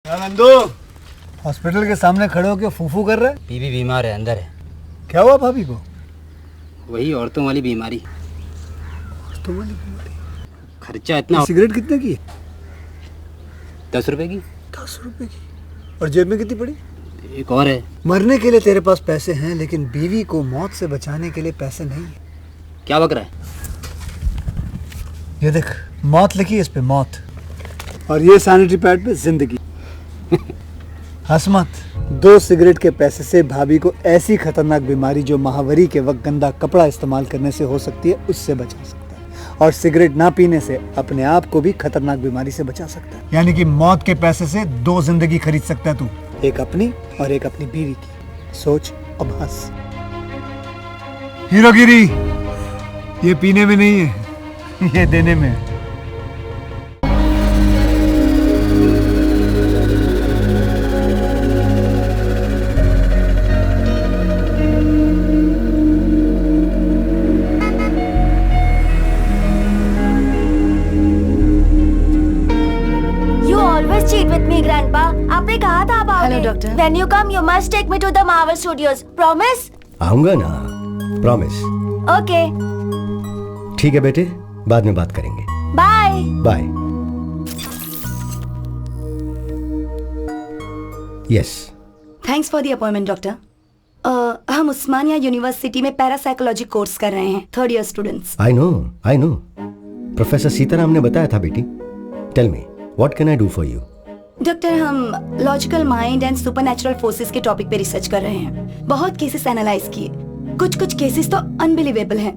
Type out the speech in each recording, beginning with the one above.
Nandu, hospital के सामने खड़े होकर फूफू कर रहा है। बीवी बीमार है, अंदर है। क्या हुआ भाभी को? वही औरतों वाली बीमारी। औरतों वाली बीमारी? खर्चा इतना। सिगरेट कितने की? 10 रुपए की। 10 रुपए की? और जेब में कितनी पड़ी? एक और है। मरने के लिए तेरे पास पैसे हैं, लेकिन बीवी को मौत से बचाने के लिए पैसे नहीं है। क्या बक रहा है? ये देख, मौत लिखी है इस पे, मौत। और ये सैनिटरी पैड पे जिंदगी। हंस मत। 2 सिगरेट के पैसे से भाभी को ऐसी खतरनाक बीमारी जो महावरी के वक्त गंदा कपड़ा इस्तेमाल करने से हो सकती है, उससे बचा सकता है। और सिगरेट ना पीने से अपने आप को भी खतरनाक बीमारी से बचा सकता है। यानी कि मौत के पैसे से 2 जिंदगी खरीद सकता है तू, एक अपनी और एक अपनी बीवी की। सोच अब हंस। हीरोगिरी ये पीने में नहीं है, ये देने में है। Cheat with me, Grandpa. आपने कहा था आप आओगे. Hello, doctor. When you come, you must take me to the Marvel Studios. Promise? आऊंगा ना, प्रॉमिस। Okay. ठीक है बेटे, बाद में बात करेंगे। Bye. Bye. Yes. Thanks for the appointment doctor. हम उस्मानिया यूनिवर्सिटी में पैरासाइकोलॉजी कोर्स कर रहे हैं, 3rd year students. I know. Professor Sitaram ने बताया था बेटी। Tell me, what can I do for you? Doctor, हम logical mind and supernatural forces के टॉपिक पे रिसर्च कर रहे हैं। बहुत केसेस एनालाइज किए, कुछ केसेस तो अनबिलीवेबल हैं।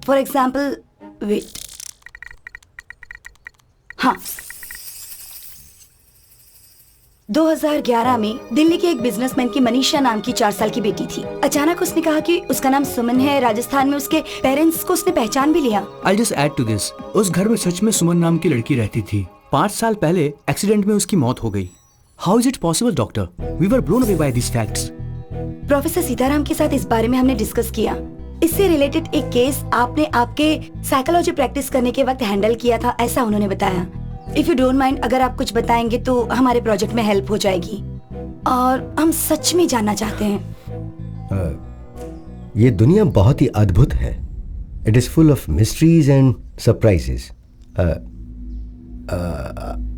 फॉर एग्जांपल, वेट, हाँ, 2011 में दिल्ली के एक बिजनेसमैन की मनीषा नाम की 4 साल की बेटी थी। अचानक उसने कहा कि उसका नाम सुमन है। राजस्थान में उसके पेरेंट्स को उसने पहचान भी लिया। I'll just add to this. उस घर में सच में सुमन नाम की लड़की रहती थी। 5 साल पहले एक्सीडेंट में उसकी मौत हो गई। How is it possible, doctor? We were blown away by these facts. Professor Sitaram के साथ इस बारे में हमने डिस्कस किया। इससे रिलेटेड एक केस आपने आपके साइकोलॉजी प्रैक्टिस करने के वक्त हैंडल किया था, ऐसा उन्होंने बताया। इफ यू डोंट माइंड, अगर आप कुछ बताएंगे तो हमारे प्रोजेक्ट में हेल्प हो जाएगी। और हम सच में जानना चाहते हैं। ये दुनिया बहुत ही अद्भुत है। It is full of mysteries and surprises.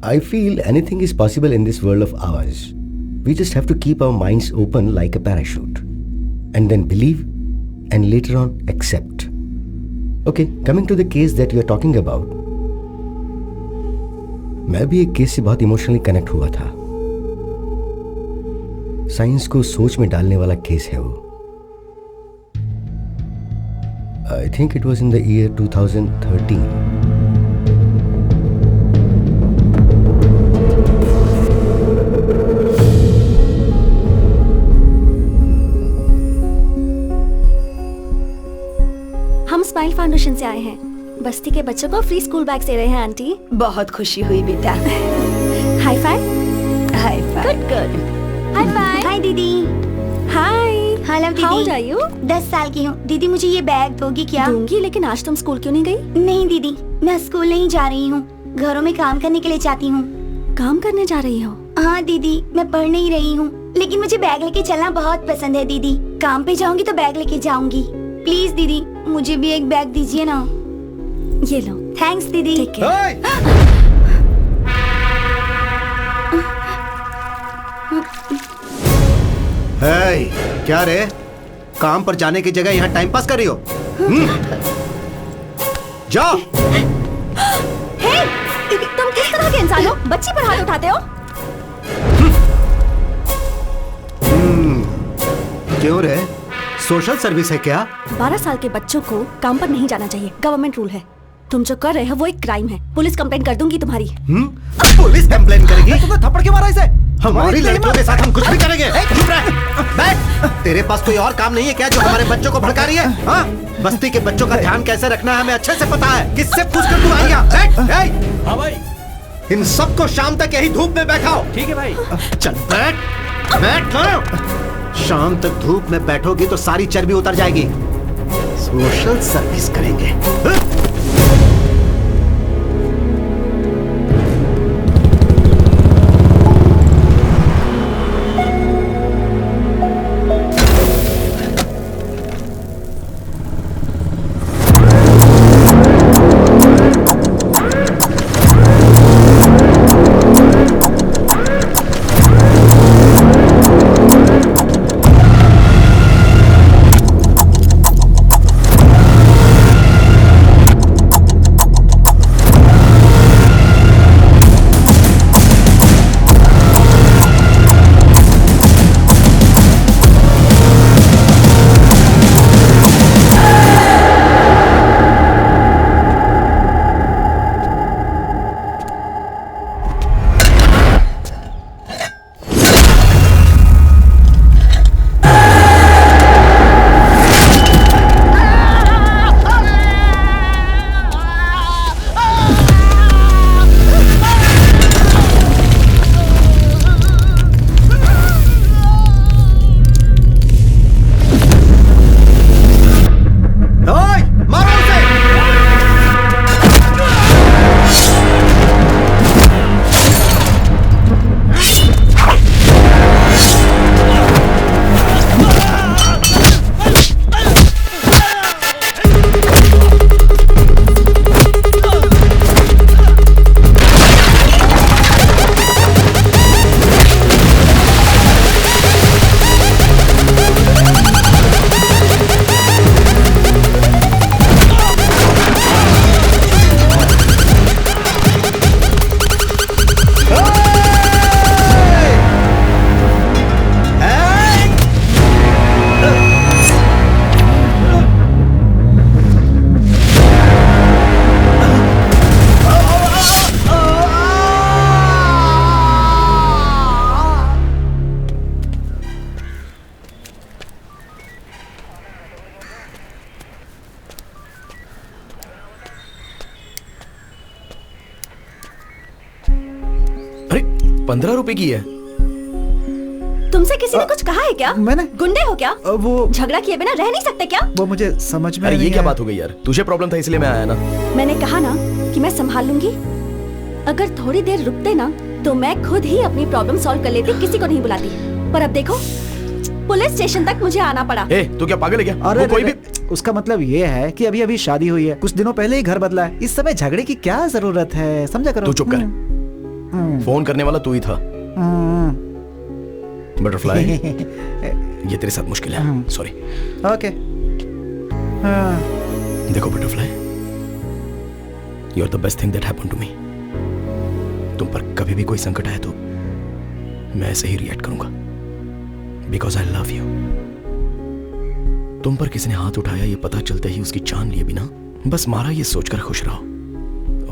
I feel anything is possible in this world of ours. We just have to keep our minds open like a parachute, and then believe, and later on accept. Okay, coming to the case that you are talking about. मैं भी एक case से बहुत emotionally connect हुआ था। Science को सोच में डालने वाला केस है वो। I think it was in the year 2013. हम स्माइल फाउंडेशन से आए हैं। बस्ती के बच्चों को फ्री स्कूल बैग दे रहे हैं आंटी। बहुत खुशी हुई बेटा। High five. High five. Good. High five. Hi दीदी। हाय। हेलो दीदी। How are you? 10 साल की हूँ। दीदी मुझे ये बैग दोगी क्या? दूंगी, लेकिन आज तुम स्कूल क्यों नहीं गई? नहीं दीदी, मैं स्कूल नहीं जा रही हूँ, घरों में काम करने के लिए जाती हूँ। काम करने जा रही हो? हाँ दीदी, मैं पढ़ नहीं रही हूँ, लेकिन मुझे बैग लेके चलना बहुत पसंद है दीदी। काम पे जाऊंगी तो बैग लेके जाऊंगी। प्लीज दीदी, मुझे भी एक बैग दीजिए ना। ये लो। थैंक्स दीदी। Take care. क्या रे, काम पर जाने की जगह यहाँ टाइम पास कर रही हो? जाओ। हे, तुम किस तरह के इंसान हो? बच्ची पर हाथ उठाते हो? क्यों रे, सोशल सर्विस है क्या? 12 साल के बच्चों को काम पर नहीं जाना चाहिए, गवर्नमेंट रूल है। तुम जो कर रहे हो वो एक क्राइम है। पुलिस कंप्लेंट कर दूंगी तुम्हारी। पुलिस कंप्लेंट करेगी? तुमने थप्पड़ क्यों मारा इसे? हमारी लड़कियों के साथ हम कुछ भी करेंगे। चुप रह, बैठ। तेरे पास कोई और काम नहीं है क्या जो हमारे बच्चों को भड़का रही है? हाँ? बस्ती के बच्चों का ध्यान कैसे रखना है हमें अच्छे से पता है। किससे पूछकर तू आई यहाँ? बैठ। हाँ भाई। इन सबको शाम तक यही धूप में बैठाओ। ठीक है भाई। चल बैठ, बैठ। शाम तक धूप में बैठोगी तो सारी चर्बी उतर जाएगी। सोशल सर्विस करेंगे। ₹15 की है। तुमसे किसी ने कुछ कहा है क्या? मैंने गुंडे हो क्या? वो झगड़ा किए बिना रह नहीं सकते क्या? वो मुझे समझ में अरे ये नहीं क्या आया। बात हो गई यार, तुझे प्रॉब्लम था इसलिए मैं आया ना। मैंने कहा ना कि मैं संभाल लूंगी। अगर थोड़ी देर रुकते ना तो मैं खुद ही अपनी प्रॉब्लम सॉल्व कर लेती, किसी को नहीं बुलाती। पर अब देखो, पुलिस स्टेशन तक मुझे आना पड़ा। ए, तू क्या पागल है क्या? अरे वो कोई भी उसका मतलब ये है कि अभी अभी शादी हुई है, कुछ दिनों पहले ही घर बदला है, इस समय झगड़े की क्या जरूरत है, समझा करो। तू चुप कर। फोन करने वाला तू ही था। बटरफ्लाई, ये तेरे साथ मुश्किल है, सॉरी। ओके। देखो butterfly, you are the best thing that happened to me. तुम पर कभी भी कोई संकट आए तो मैं ऐसे ही रिएक्ट करूंगा, बिकॉज आई लव यू। तुम पर किसी ने हाथ उठाया ये पता चलते ही उसकी जान लिए बिना बस मारा, ये सोचकर खुश रहो,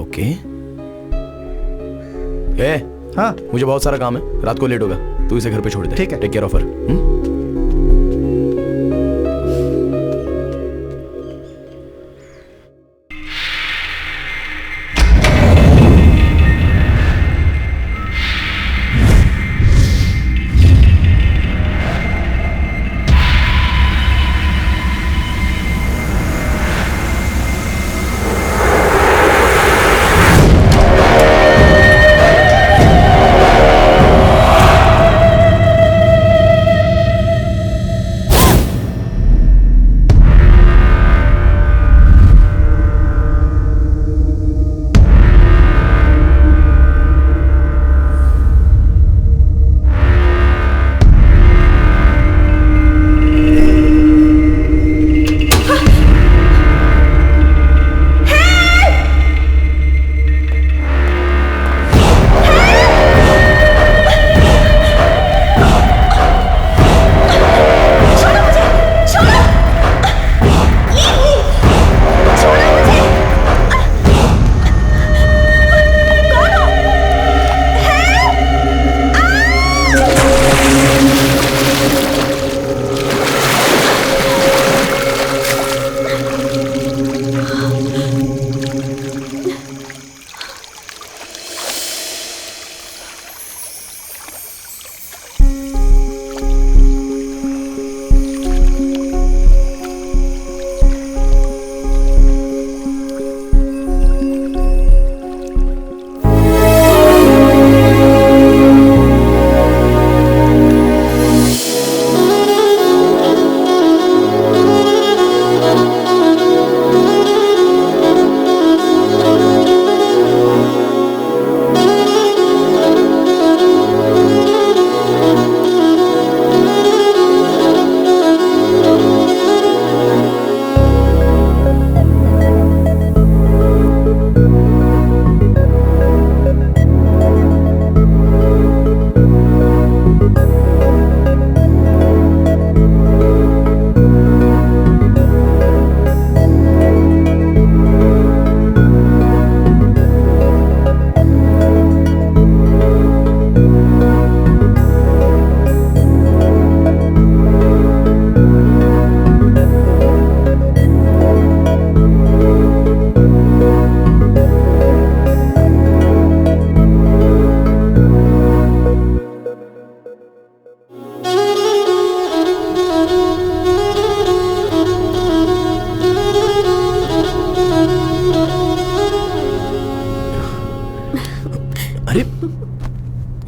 ओके? ए, हाँ, मुझे बहुत सारा काम है, रात को लेट होगा, तू इसे घर पे छोड़ दे। ठीक है। Take care of her.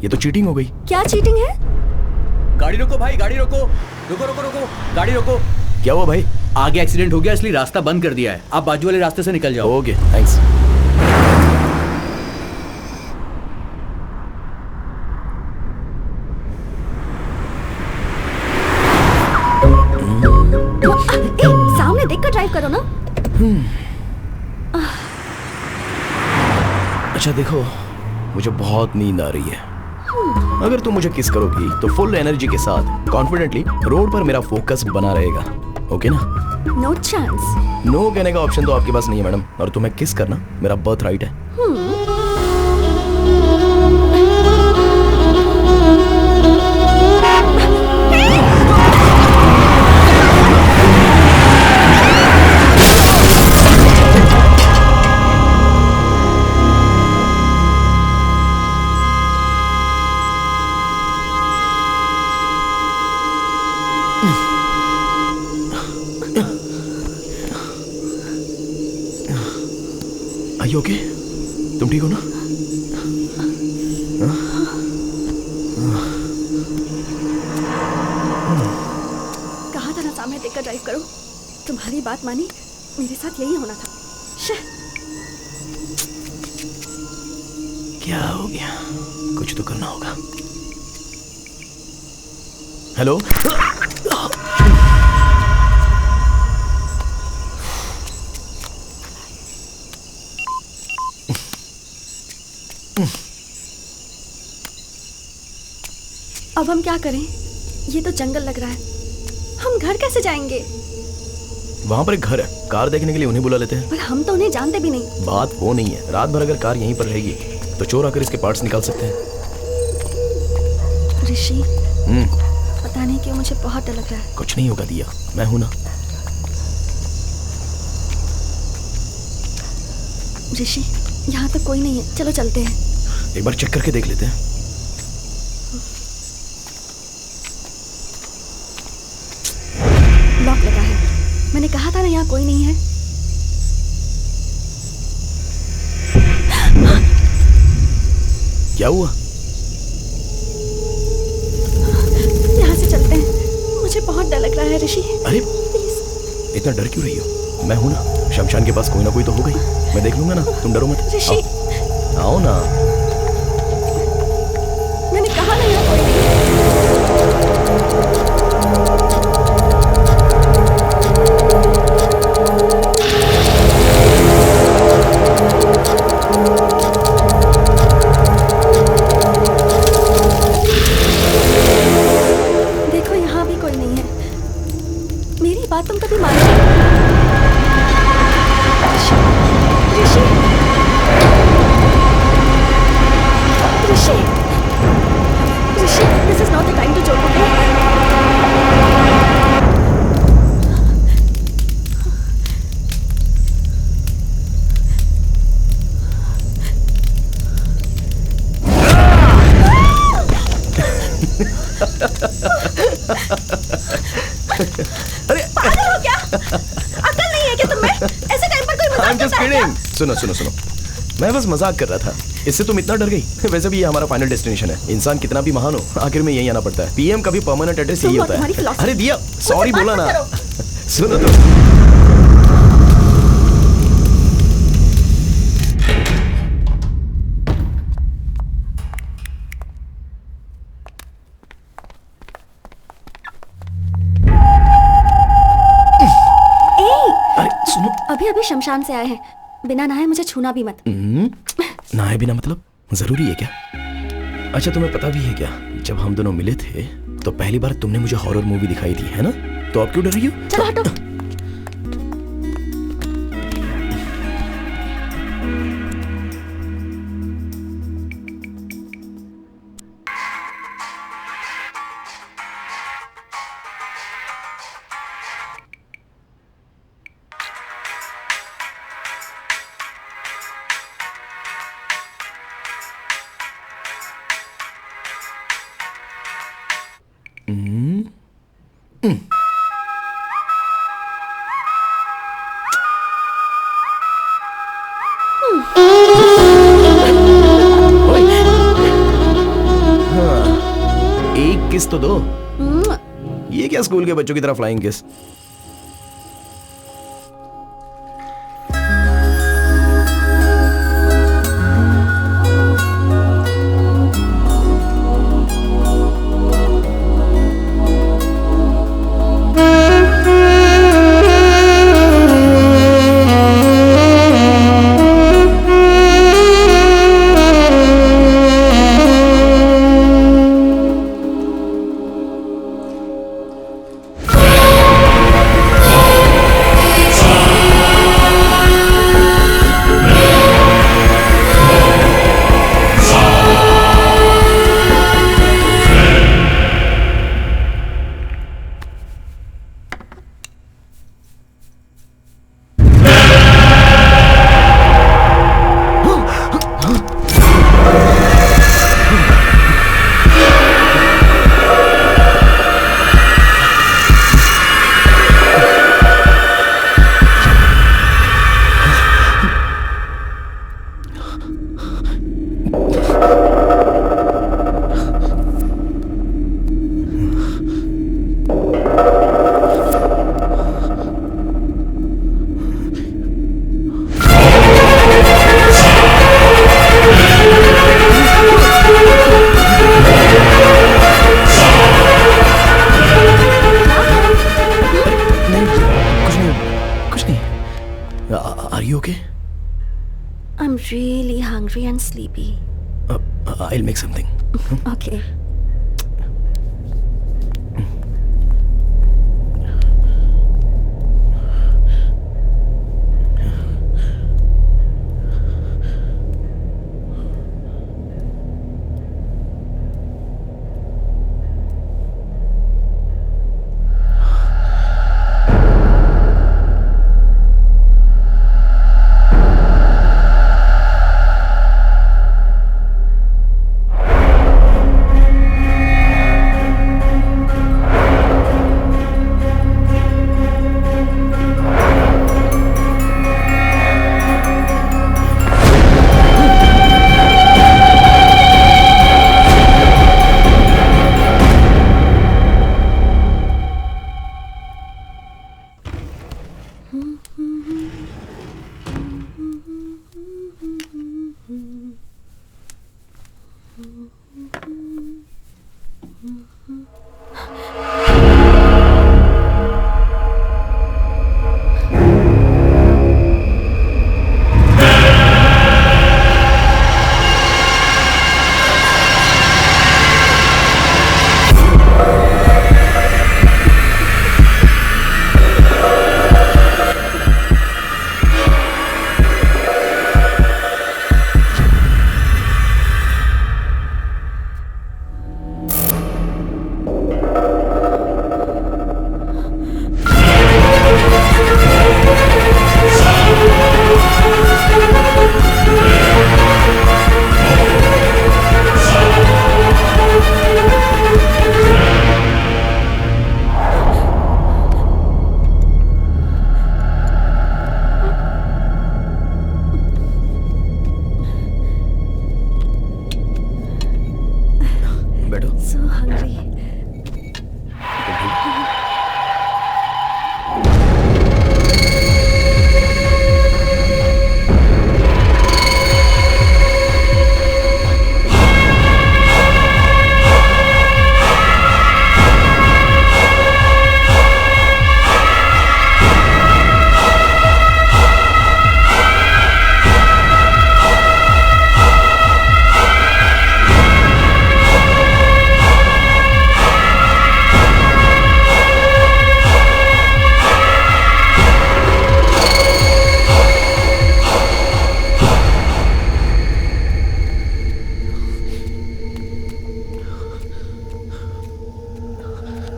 ये तो चीटिंग हो गई। क्या चीटिंग है? गाड़ी रोको भाई, गाड़ी रोको, रुको रुको रुको, गाड़ी रोको। क्या हुआ भाई? आगे एक्सीडेंट हो गया इसलिए रास्ता बंद कर दिया है, आप बाजू वाले रास्ते से निकल जाओ। Okay, thanks. सामने देखकर ड्राइव करो ना। अच्छा देखो, मुझे बहुत नींद आ रही है। अगर तुम मुझे किस करोगी तो फुल एनर्जी के साथ कॉन्फिडेंटली रोड पर मेरा फोकस बना रहेगा, ओके ना? No chance. नो कहने का ऑप्शन तो आपके पास नहीं है मैडम, और तुम्हें किस करना मेरा बर्थ राइट है। ओके? तुम ठीक हो ना? कहा था ना सामने देखकर ड्राइव करो। तुम्हारी बात मानी, मेरे साथ यही होना था। क्या हो गया? कुछ तो करना होगा। हेलो? अब हम क्या करें? ये तो जंगल लग रहा है। हम घर कैसे जाएंगे? वहां पर एक घर है, कार देखने के लिए उन्हें बुला लेते हैं। पर हम तो उन्हें जानते भी नहीं। बात वो नहीं है, रात भर अगर कार यहीं पर रहेगी तो चोर आकर इसके पार्ट्स निकाल सकते हैं। ऋषि, पता नहीं क्यों मुझे बहुत डर लग रहा है। कुछ नहीं होगा दिया, मैं हूं ना। ऋषि, यहाँ तो कोई नहीं है, चलो चलते हैं। एक बार चेक करके देख लेते हैं। लॉक लगा है। मैंने कहा था ना यहाँ कोई नहीं है। क्या हुआ? यहाँ से चलते हैं, मुझे बहुत डर लग रहा है ऋषि। अरे प्लीज। इतना डर क्यों रही हो? मैं हूं ना, शमशान के पास कोई ना कोई तो होगा ही। मैं देख लूंगा ना, तुम डरो मत। ऋषि, आओ ना। मैंने कहा ना यहाँ कोई नहीं है। देखो यहाँ भी कोई नहीं है। मेरी बात तुम कभी मानो? ऋषि, ऋषि, ऋषि, ऋषि, this is not the time to joke, okay? अरे पागल हो क्या? अकल नहीं है क्या तुम्हें? ऐसे टाइम पर कोई मजाक I'm just करता है क्या? kidding. सुनो सुनो सुनो, मैं बस मजाक कर रहा था। इससे तुम इतना डर गई? वैसे भी ये हमारा फाइनल डेस्टिनेशन है। इंसान कितना भी महान हो, आखिर में यही आना पड़ता है। पीएम का भी परमानेंट एड्रेस यही तुम और होता तुम्हारी है। philosophy। अरे दिया, सॉरी बात बोला मत ना। करो। सुनो तो। अरे सुनो, अभी अभी शमशान से आए हैं, बिना नहाए मुझे छूना भी मत। नहाए बिना मतलब जरूरी है क्या? अच्छा तुम्हें पता भी है क्या, जब हम दोनों मिले थे तो पहली बार तुमने मुझे हॉरर मूवी दिखाई थी, है ना? तो अब क्यों डर रही हो? चलो हटो। एक किस तो दो। ये क्या स्कूल के बच्चों की तरह flying kiss? I'll make something. Okay. So hungry.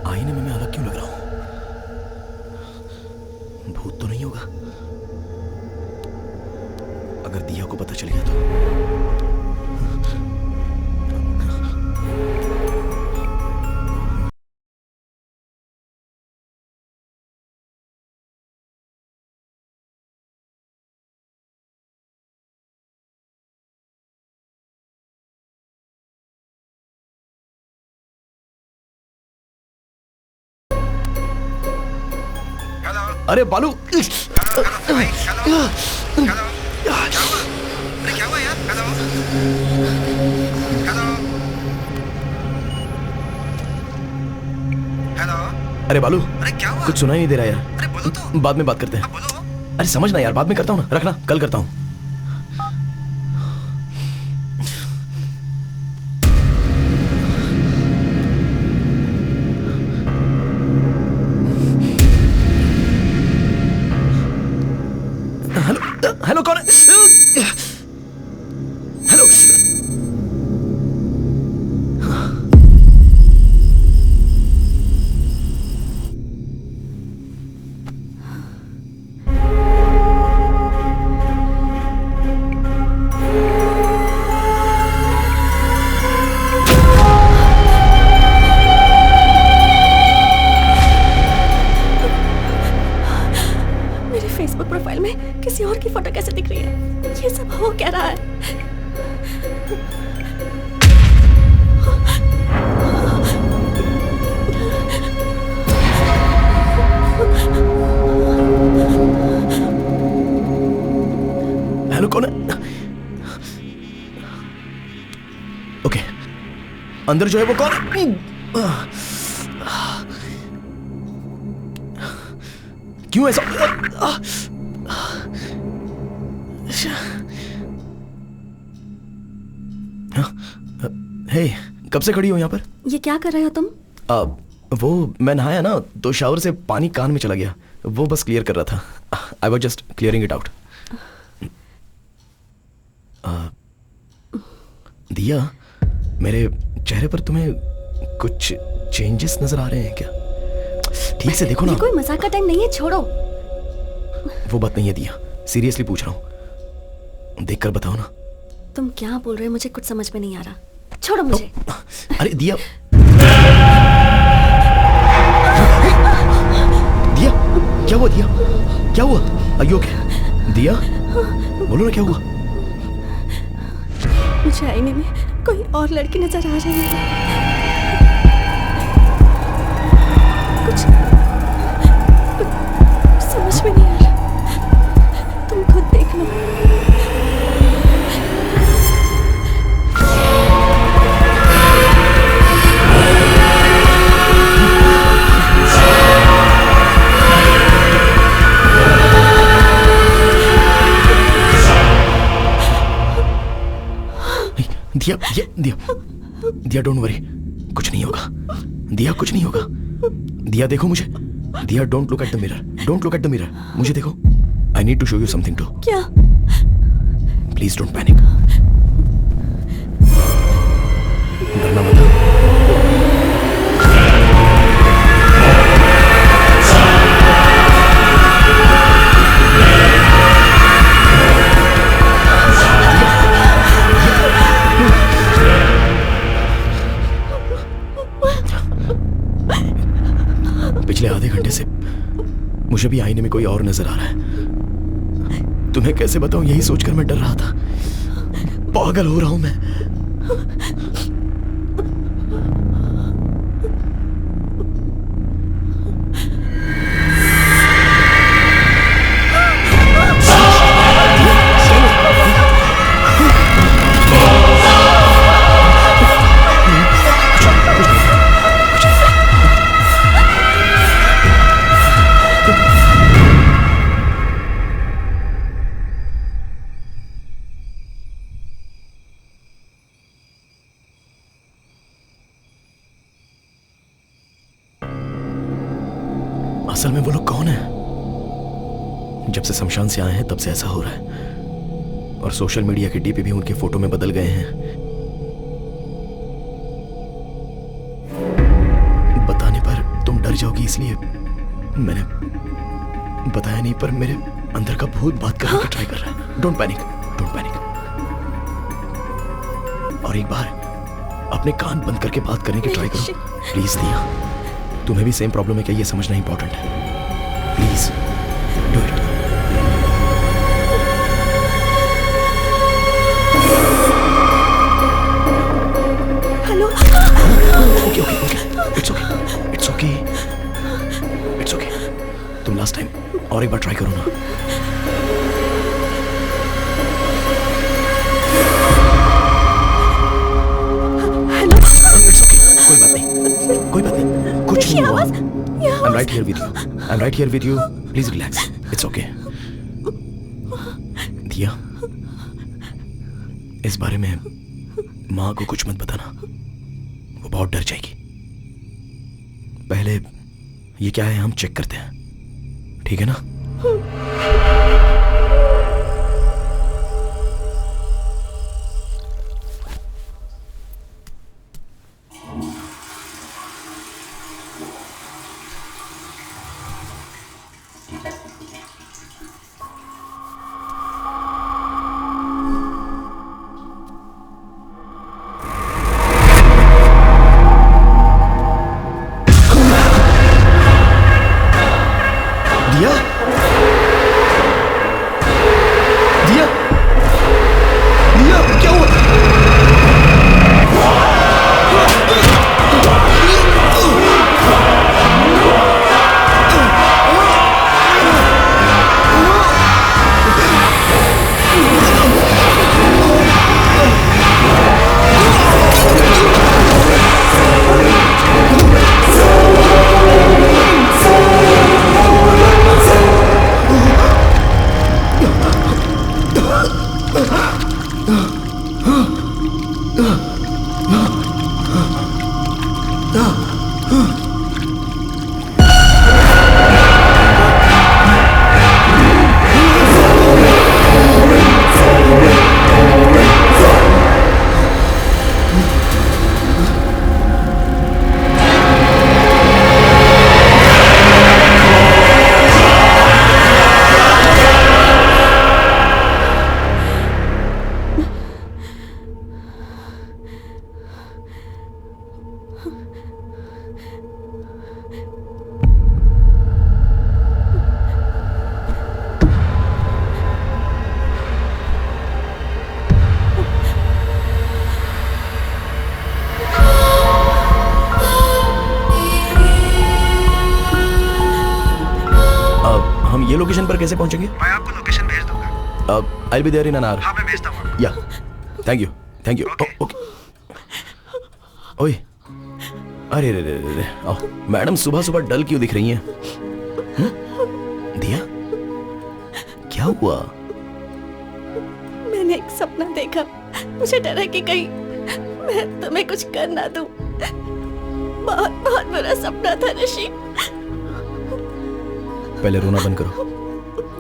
आईने में मैं अलग क्यों लग रहा हूं? भूत तो नहीं होगा? अगर दिया को पता चल गया तो अरे बालू अरे क्या हुआ यार? हेलो अरे बालू अरे क्या हुआ? कुछ सुनाई नहीं दे रहा यार। अरे बोलो तो। बाद में बात करते हैं। बोलो। अरे समझना यार, बाद में करता हूँ ना, रखना, कल करता हूँ। हेलो हेलो, कौन है? हेलो मेरे फेसबुक प्रोफाइल में किसी और की फोटो कैसे दिख रही है? ये सब हो क्या रहा है? हेलो, कौन है? ओके, अंदर जो है वो कौन है? क्यों ऐसा? हे, कब से खड़ी हो यहाँ पर? ये क्या कर रहे हो तुम? वो मैं नहाया ना तो शावर से पानी कान में चला गया, वो बस क्लियर कर रहा था। I was just clearing it out. दिया, मेरे चेहरे पर तुम्हें कुछ चेंजेस नजर आ रहे हैं क्या? ठीक से देखो ना। ये कोई मजाक का टाइम नहीं है, छोड़ो। वो बात नहीं है दिया, सीरियसली पूछ रहा हूँ, देखकर बताओ ना। तुम क्या बोल रहे हो, मुझे कुछ समझ में नहीं आ रहा। छोड़ो मुझे। अरे दिया, दिया क्या हुआ? दिया क्या हुआ? Are you okay? दिया बोलो ना क्या हुआ? मुझे आईने में कोई और लड़की नजर आ रही है। कुछ समझ में नहीं आ रहा, तुम खुद देख लो। दिया दिया दिया दिया, डोंट वरी, कुछ नहीं होगा। दिया कुछ नहीं होगा। दिया देखो मुझे। Diya don't look at the mirror, don't look at the mirror, मुझे देखो। I need to show you something too. क्या? प्लीज डोंट पैनिक, डरना मत। पिछले आधे घंटे से मुझे भी आईने में कोई और नजर आ रहा है। तुम्हें कैसे बताऊं, यही सोचकर मैं डर रहा था। पागल हो रहा हूं मैं। असल में वो लोग कौन है? जब से शमशान से आए हैं तब से ऐसा हो रहा है, और सोशल मीडिया के डीपी भी उनके फोटो में बदल गए हैं। बताने पर तुम डर जाओगी इसलिए मैंने बताया नहीं, पर मेरे अंदर का भूत बात करने का ट्राई कर रहा है। Don't panic, don't panic. और एक बार अपने कान बंद करके बात करने की ट्राई करो प्लीज। दिया, तुम्हें भी सेम प्रॉब्लम है क्या, ये समझना इंपॉर्टेंट है। Please do it. Hello. Okay okay okay, it's okay, it's okay, it's okay. तुम लास्ट टाइम और एक बार ट्राई करो ना। इट्स ओके, कोई बात नहीं, कोई बात नहीं, कुछ नहीं हुआ। I'm right here with you. I'm right here with you. Please relax. It's okay. दिया, इस बारे में माँ को कुछ मत बताना, वो बहुत डर जाएगी। पहले ये क्या है हम चेक करते हैं, ठीक है ना? हम ये लोकेशन पर कैसे पहुंचेंगे? मैं आपको लोकेशन भेज दूंगा। I'll be there in an hour. हाँ, मैं भेजता हूँ। Yeah. Thank you. Okay. ओए, अरे रे रे रे, आओ। मैडम सुबह सुबह डल क्यों दिख रही हैं? दिया, क्या हुआ? मैंने एक सपना देखा। मुझे डर है कि कहीं मैं तुम्हें कुछ कर ना दूं। बहुत बहुत बुरा सपना था ऋषि। पहले रोना बंद करो।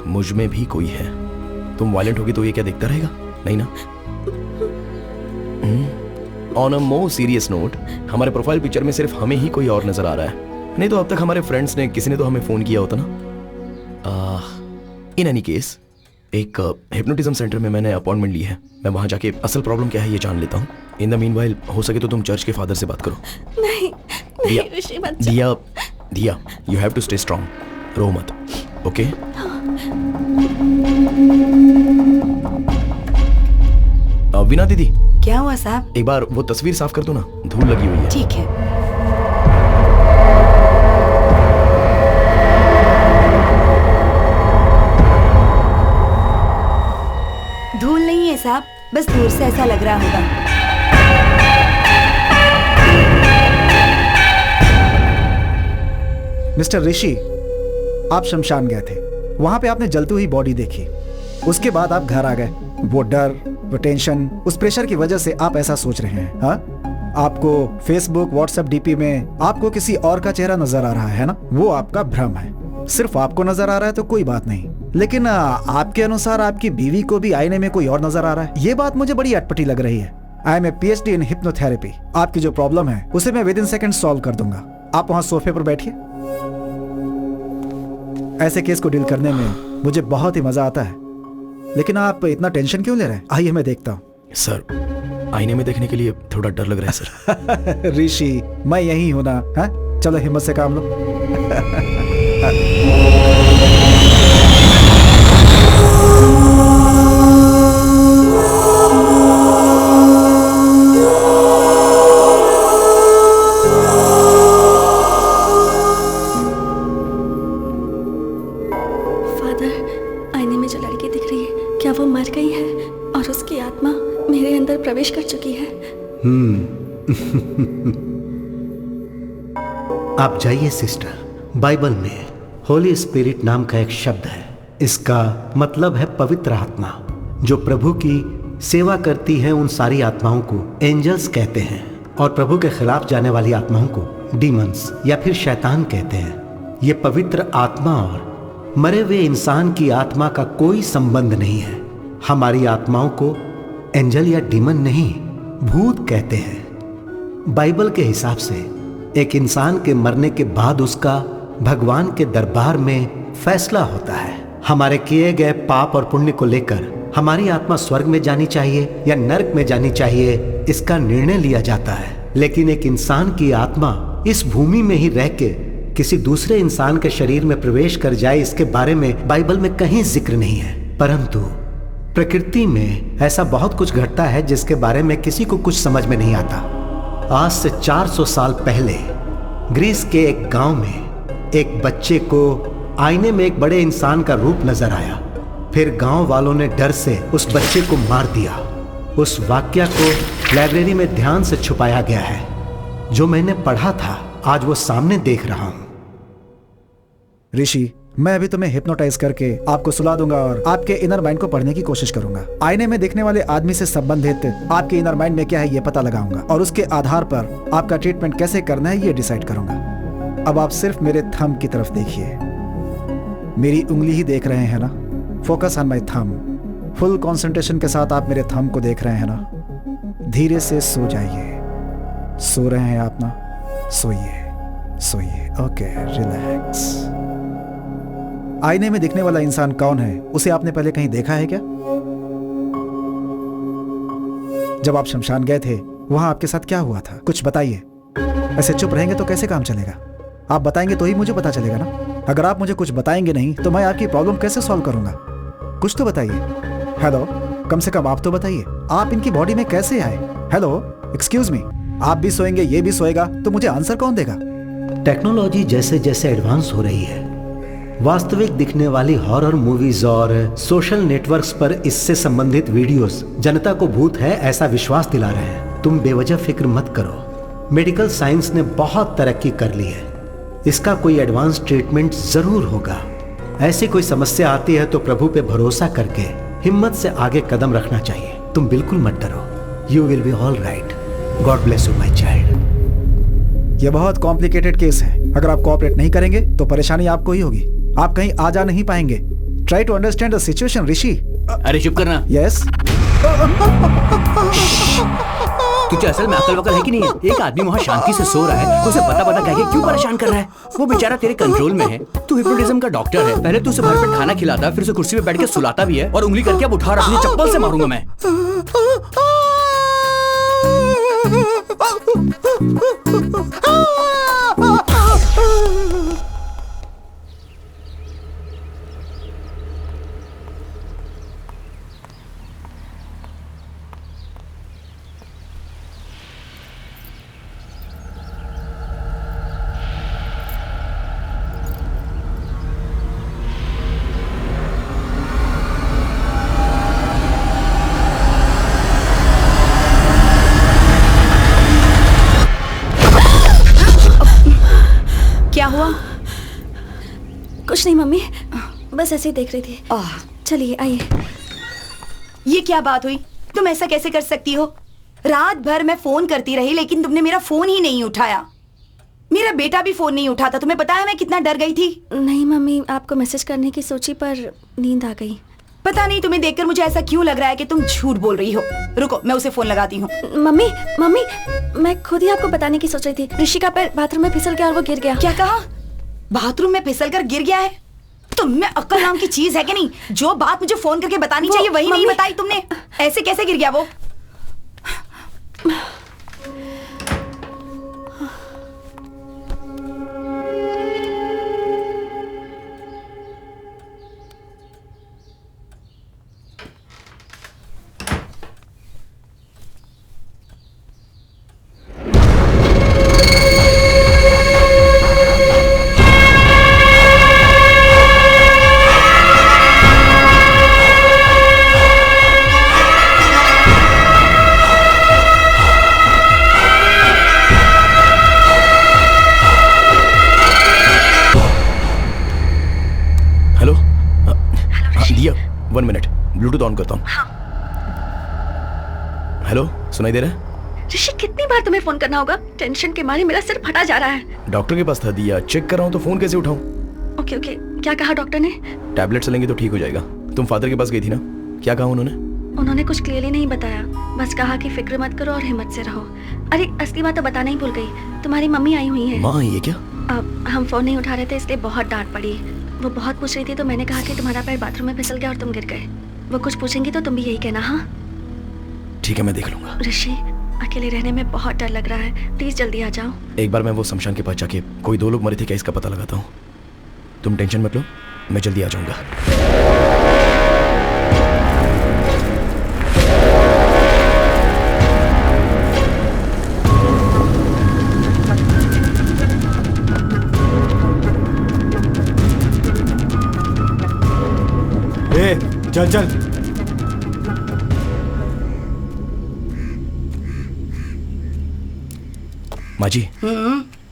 मुझ में भी कोई है। तुम वायलेंट होगी तो ये क्या देखता रहेगा? नहीं ना? On a more serious note, हमारे प्रोफाइल पिक्चर में सिर्फ हमें ही कोई और नजर आ रहा है। नहीं तो अब तक हमारे फ्रेंड्स ने किसी ने तो हमें फोन किया होता ना। इन एनी केस, एक हिप्नोटिज्म सेंटर में मैंने अपॉइंटमेंट ली है। मैं वहां जाके असल प्रॉब्लम क्या है ये जान लेता हूँ। इन द मीनवाइल हो सके तो तुम चर्च के फादर से बात करो। नहीं ऋषि मत दिया, दिया, you have to stay strong. रो मत, ओके? वीना दीदी, क्या हुआ साहब? एक बार वो तस्वीर साफ कर दो ना, धूल लगी हुई है। ठीक है। धूल नहीं है साहब, बस दूर से ऐसा लग रहा होगा। मिस्टर ऋषि, आप शमशान गए थे। वहां पे आपने जलती हुई बॉडी देखी। उसके बाद आप घर आ गए। वो डर, वो टेंशन, उस प्रेशर की वजह से आप ऐसा सोच रहे हैं। हाँ, आपको फेसबुक, व्हाट्सएप डीपी में आपको किसी और का चेहरा नजर आ रहा है ना? वो आपका भ्रम है। सिर्फ आपको नजर आ रहा है तो कोई बात नहीं, लेकिन आपके अनुसार आपकी बीवी को भी आईने में कोई और नजर आ रहा है। ये बात मुझे बड़ी अटपटी लग रही है। I am a PhD in hypnotherapy. आपकी जो प्रॉब्लम है उसे मैं विदिन सेकंड सॉल्व कर दूंगा। आप वहां सोफे पर बैठिए। ऐसे केस को डील करने में मुझे बहुत ही मजा आता है, लेकिन आप इतना टेंशन क्यों ले रहे हैं? आइए मैं देखता हूँ। सर, आईने में देखने के लिए थोड़ा डर लग रहा है सर। ऋषि, मैं यही हूं ना। हाँ, चलो हिम्मत से काम लो। प्रवेश कर चुकी है। आप जाइए सिस्टर। बाइबल में होली स्पिरिट नाम का एक शब्द है। इसका मतलब है पवित्र आत्मा। जो प्रभु की सेवा करती है उन सारी आत्माओं को एंजल्स कहते हैं, और प्रभु के खिलाफ जाने वाली आत्माओं को डीमंस या फिर शैतान कहते हैं। ये पवित्र आत्मा और मरे हुए इंसान की आत्मा का कोई संबंध नहीं है। हमारी आत्माओं को एंजल या डीमन नहीं, भूत कहते हैं। बाइबल के हिसाब से एक इंसान के मरने के बाद उसका भगवान के दरबार में फैसला होता है। हमारे किए गए पाप और पुण्य को लेकर हमारी आत्मा स्वर्ग में जानी चाहिए या नरक में जानी चाहिए, इसका निर्णय लिया जाता है। लेकिन एक इंसान की आत्मा इस भूमि में ही रह के किसी दूसरे इंसान के शरीर में प्रवेश कर जाए, इसके बारे में बाइबल में कहीं जिक्र नहीं है। परंतु प्रकृति में ऐसा बहुत कुछ घटता है जिसके बारे में किसी को कुछ समझ में नहीं आता। आज से 400 साल पहले ग्रीस के एक गांव में एक बच्चे को आईने में एक बड़े इंसान का रूप नजर आया। फिर गांव वालों ने डर से उस बच्चे को मार दिया। उस वाक्या को लाइब्रेरी में ध्यान से छुपाया गया है। जो मैंने पढ़ा था आज वो सामने देख रहा हूं। ऋषि, मैं अभी तुम्हें हिप्नोटाइज करके आपको सुला दूंगा और आपके इनर माइंड को पढ़ने की कोशिश करूंगा। आईने में देखने वाले आदमी से संबंधित आपके इनर माइंड में क्या है ये पता लगाऊंगा, और उसके आधार पर आपका ट्रीटमेंट कैसे करना है ये डिसाइड करूंगा। अब आप सिर्फ मेरे थंब की तरफ देखिए। मेरी उंगली ही देख रहे हैं ना? Focus on my thumb. Full concentration के साथ आप मेरे थंब को देख रहे हैं ना? धीरे से सो जाइए। सो रहे हैं आप ना? सोइए सोइए। Okay, relax. आईने में दिखने वाला इंसान कौन है, उसे आपने पहले कहीं देखा है क्या? जब आप शमशान गए थे वहां आपके साथ क्या हुआ था, कुछ बताइए। ऐसे चुप रहेंगे तो कैसे काम चलेगा? आप बताएंगे तो ही मुझे पता चलेगा ना। अगर आप मुझे कुछ बताएंगे नहीं तो मैं आपकी प्रॉब्लम कैसे सॉल्व करूंगा? कुछ तो बताइए। हेलो, कम से कम आप तो बताइए, आप इनकी बॉडी में कैसे आए? हेलो, एक्सक्यूज मी, आप भी सोएंगे, ये भी सोएगा, तो मुझे आंसर कौन देगा? टेक्नोलॉजी जैसे जैसे एडवांस हो रही है, वास्तविक दिखने वाली हॉरर मूवीज और सोशल नेटवर्क्स पर इससे संबंधित वीडियोस जनता को भूत है ऐसा विश्वास दिला रहे हैं। तुम बेवजह फिक्र मत करो, मेडिकल साइंस ने बहुत तरक्की कर ली है, इसका कोई एडवांस ट्रीटमेंट जरूर होगा। ऐसी कोई समस्या आती है तो प्रभु पे भरोसा करके हिम्मत से आगे कदम रखना चाहिए। तुम बिल्कुल मत डरो, you will be all right. God bless you my child. यह बहुत कॉम्प्लिकेटेड केस है, अगर आप कोऑपरेट नहीं करेंगे तो परेशानी आपको ही होगी, आप कहीं आ जा नहीं पाएंगे। Try to understand the situation Rishi. अरे चुप करना। यस। तुझे असल में अकल वकल है कि नहीं है? एक आदमी वहाँ शांति से सो रहा है, उसे पता कह के क्यों परेशान कर रहा है? वो बेचारा तेरे कंट्रोल में है, तू हिप्नोटिज्म का डॉक्टर है। पहले तू उसे भरपेट खाना खिलाता, फिर उसे कुर्सी पे बैठ के सुलाता भी है, और उंगली करके अब उठा रहा, चप्पल से मारूंगा मैं। क्या हुआ? कुछ नहीं मम्मी, बस ऐसे ही देख रही थी। चलिए आइए। ये क्या बात हुई? तुम ऐसा कैसे कर सकती हो? रात भर मैं फोन करती रही लेकिन तुमने मेरा फोन ही नहीं उठाया। मेरा बेटा भी फोन नहीं उठाता। तुम्हें पता है मैं कितना डर गई थी? नहीं मम्मी, आपको मैसेज करने की सोची पर नींद आ गई। पता नहीं तुम्हें देखकर मुझे ऐसा क्यों लग रहा है कि तुम झूठ बोल रही हो। रुको, मैं उसे फोन लगाती हूँ। मम्मी मम्मी, मैं खुद ही आपको बताने की सोच रही थी। ऋषि का पैर बाथरूम में फिसल गया और वो गिर गया। क्या कहा? बाथरूम में फिसल कर गिर गया है? तुम में अक्ल नाम की चीज है कि नहीं? जो बात मुझे फोन करके बतानी चाहिए वही नहीं बताई तुमने। ऐसे कैसे गिर गया वो? ब्लूटूथ ऑन करता हूँ। हेलो, सुनाई दे रहा है? ऋषि, कितनी बार तुम्हें फोन करना होगा? टेंशन के मारे मेरा सिर फटा जा रहा है। डॉक्टर के पास था दिया, चेक कर रहा हूँ तो फोन कैसे उठाऊं? ओके ओके, क्या कहा डॉक्टर ने? टैबलेट्स लेंगे तो ठीक हो जाएगा। तुम फादर के पास गई थी ना, क्या कहा उन्होंने? उन्होंने कुछ क्लियरली नहीं बताया, बस कहा कि फिक्र मत करो और हिम्मत से रहो। अरे असली बात तो बताना ही भूल गई, तुम्हारी मम्मी आई हुई है। माँ आई है क्या? हम फोन नहीं उठा रहे थे इसलिए बहुत डांट पड़ी। वो बहुत पूछ रही थी तो मैंने कहा कि तुम्हारा पैर बाथरूम में फिसल गया और तुम गिर गए। वो कुछ पूछेंगी तो तुम भी यही कहना। हाँ ठीक है, मैं देख लूंगा। ऋषि, अकेले रहने में बहुत डर लग रहा है, प्लीज जल्दी आ जाओ। एक बार मैं वो शमशान के पास जाके कोई 2 लोग मरे थे क्या इसका पता लगाता हूँ। तुम टेंशन मत लो, मैं जल्दी आ जाऊंगा। चल चल। माँ जी,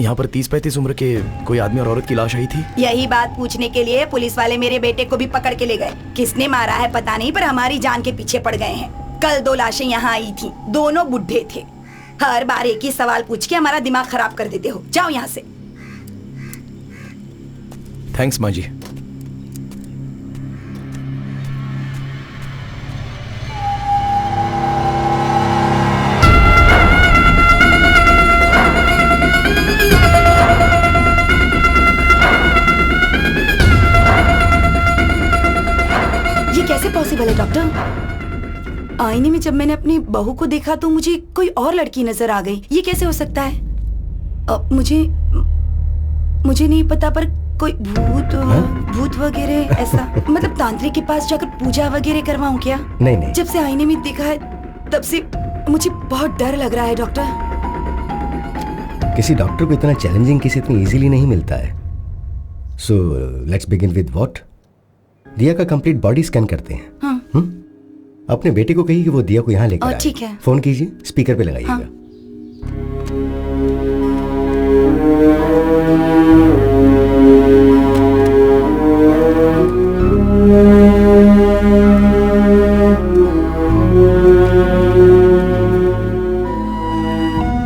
यहाँ पर 30-35 उम्र के कोई आदमी और औरत की लाश आई थी। यही बात पूछने के लिए पुलिस वाले मेरे बेटे को भी पकड़ के ले गए। किसने मारा है पता नहीं, पर हमारी जान के पीछे पड़ गए हैं। कल 2 लाशें यहाँ आई थी, दोनों बुढ़े थे। हर बार एक ही सवाल पूछ के हमारा दिमाग खराब कर देते हो। जाओ यहाँ से। थैंक्स माँ जी। पॉसिबल है डॉक्टर? आईने में जब मैंने अपनी बहू को देखा तो मुझे कोई और लड़की नजर आ गई। ये कैसे हो सकता है? मुझे नहीं पता, पर कोई भूत वगैरह ऐसा मतलब तांत्रिक के पास जाकर पूजा वगैरह करवाऊं क्या? नहीं। जब से आईने में देखा है तब से मुझे बहुत डर लग रहा है डॉक्टर। किसी डॉक्टर को इतना चैलेंजिंग केस इतनी इजीली नहीं मिलता है। So let's begin with what? दिया का कंप्लीट बॉडी स्कैन करते हैं। हाँ। अपने बेटे को कहिए कि वो दिया को यहाँ लेकर आए। ठीक है। फोन कीजिए, स्पीकर पे लगाइएगा। हाँ।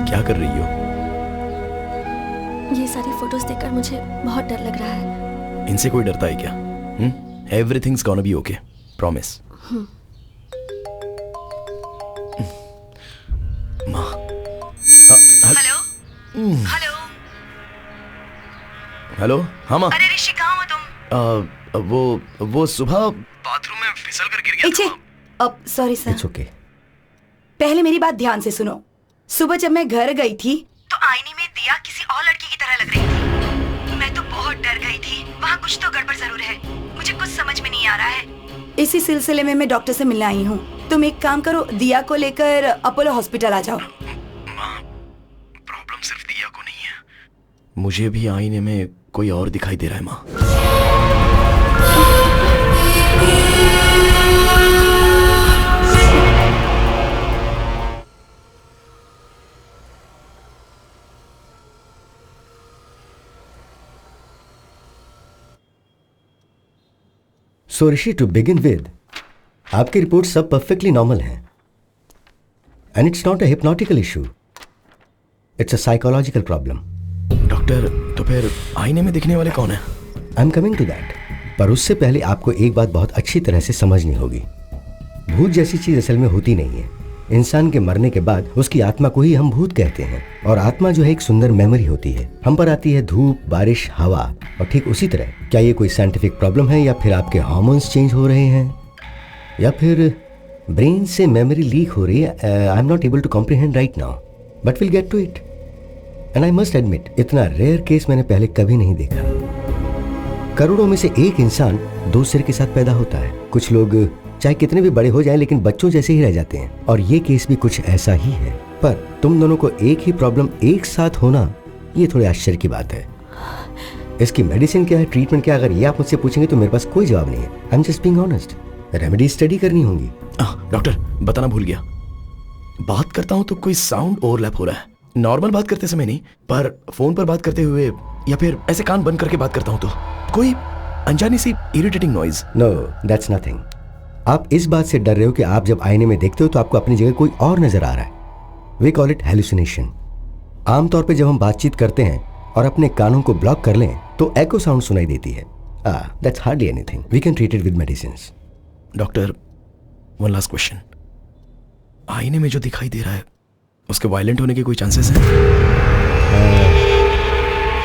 क्या कर रही हो? ये सारी फोटोज देखकर मुझे बहुत डर लग रहा है। इनसे कोई डरता है क्या? Everything's gonna be okay, promise. माँ। हेलो। हेलो। हेलो। हाँ माँ। अरे ऋषि, कहाँ हो तुम? वो सुबह बाथरूम में फिसल कर गिर गया था। अब सॉरी सर। It's okay. पहले मेरी बात ध्यान से सुनो। सुबह जब मैं घर गई थी तो आईने में दिया किसी और लड़की की तरह लग रही थी। मैं तो बहुत डर गई थी। वहाँ कुछ तो गड़बड़ जरूर है, मुझे कुछ समझ में नहीं आ रहा है। इसी सिलसिले में मैं डॉक्टर से मिलने आई हूँ। तुम एक काम करो, दिया को लेकर अपोलो हॉस्पिटल आ जाओ। प्रॉब्लम सिर्फ दिया को नहीं है, मुझे भी आईने में कोई और दिखाई दे रहा है माँ। So Rishi, to begin with, आपकी रिपोर्ट सब परफेक्टली नॉर्मल हैं and it's not a hypnotical issue, it's a psychological problem. Doctor, तो फिर आईने में दिखने वाले कौन है? I am coming to that, पर उससे पहले आपको एक बात बहुत अच्छी तरह से समझनी होगी। भूत जैसी चीज असल में होती नहीं है। इंसान के मरने के बाद उसकी आत्मा को ही हम भूत कहते हैं, और आत्मा जो है एक सुंदर मेमोरी होती है। हम पर आती है धूप, बारिश, हवा, और ठीक उसी तरह क्या ये कोई साइंटिफिक प्रॉब्लम है, या फिर आपके हार्मोन्स चेंज हो रहे हैं, या फिर ब्रेन से मेमोरी लीक हो रही है? I am not able to comprehend right now, but will get to it. And I must admit, इतना रेयर केस मैंने पहले कभी नहीं देखा। करोड़ों में से एक इंसान दो सिर के साथ पैदा होता है। कुछ लोग चाहे कितने भी बड़े हो जाएं लेकिन बच्चों जैसे ही रह जाते हैं, और ये केस भी कुछ ऐसा ही है। पर तुम दोनों को एक ही प्रॉब्लम एक साथ होना, ये थोड़े आश्चर्य की बात है। इसकी मेडिसिन क्या है, ट्रीटमेंट क्या है, अगर ये आप मुझसे पूछेंगे तो मेरे पास कोई जवाब नहीं है। I am just being honest. Remedy study करनी होंगी। डॉक्टर, बताना भूल गया, बात करता हूँ तो कोई साउंड ओवरलैप हो रहा है। नॉर्मल बात करते समय नहीं, पर फोन पर बात करते हुए या फिर ऐसे कान बंद करके बात करता हूँ तो कोई अनजानी सी irritating noise. No, that's nothing. आप इस बात से डर रहे हो कि आप जब आईने में देखते हो तो आपको अपनी जगह कोई और नजर आ रहा है। We call it hallucination. आमतौर पे जब हम बातचीत करते हैं और अपने कानों को ब्लॉक कर लें तो एको साउंड सुनाई देती है। That's hardly anything, we can treat it with medicines. Doctor, one last question, आईने में जो दिखाई दे रहा है उसके वायलेंट होने के कोई चांसेस हैं?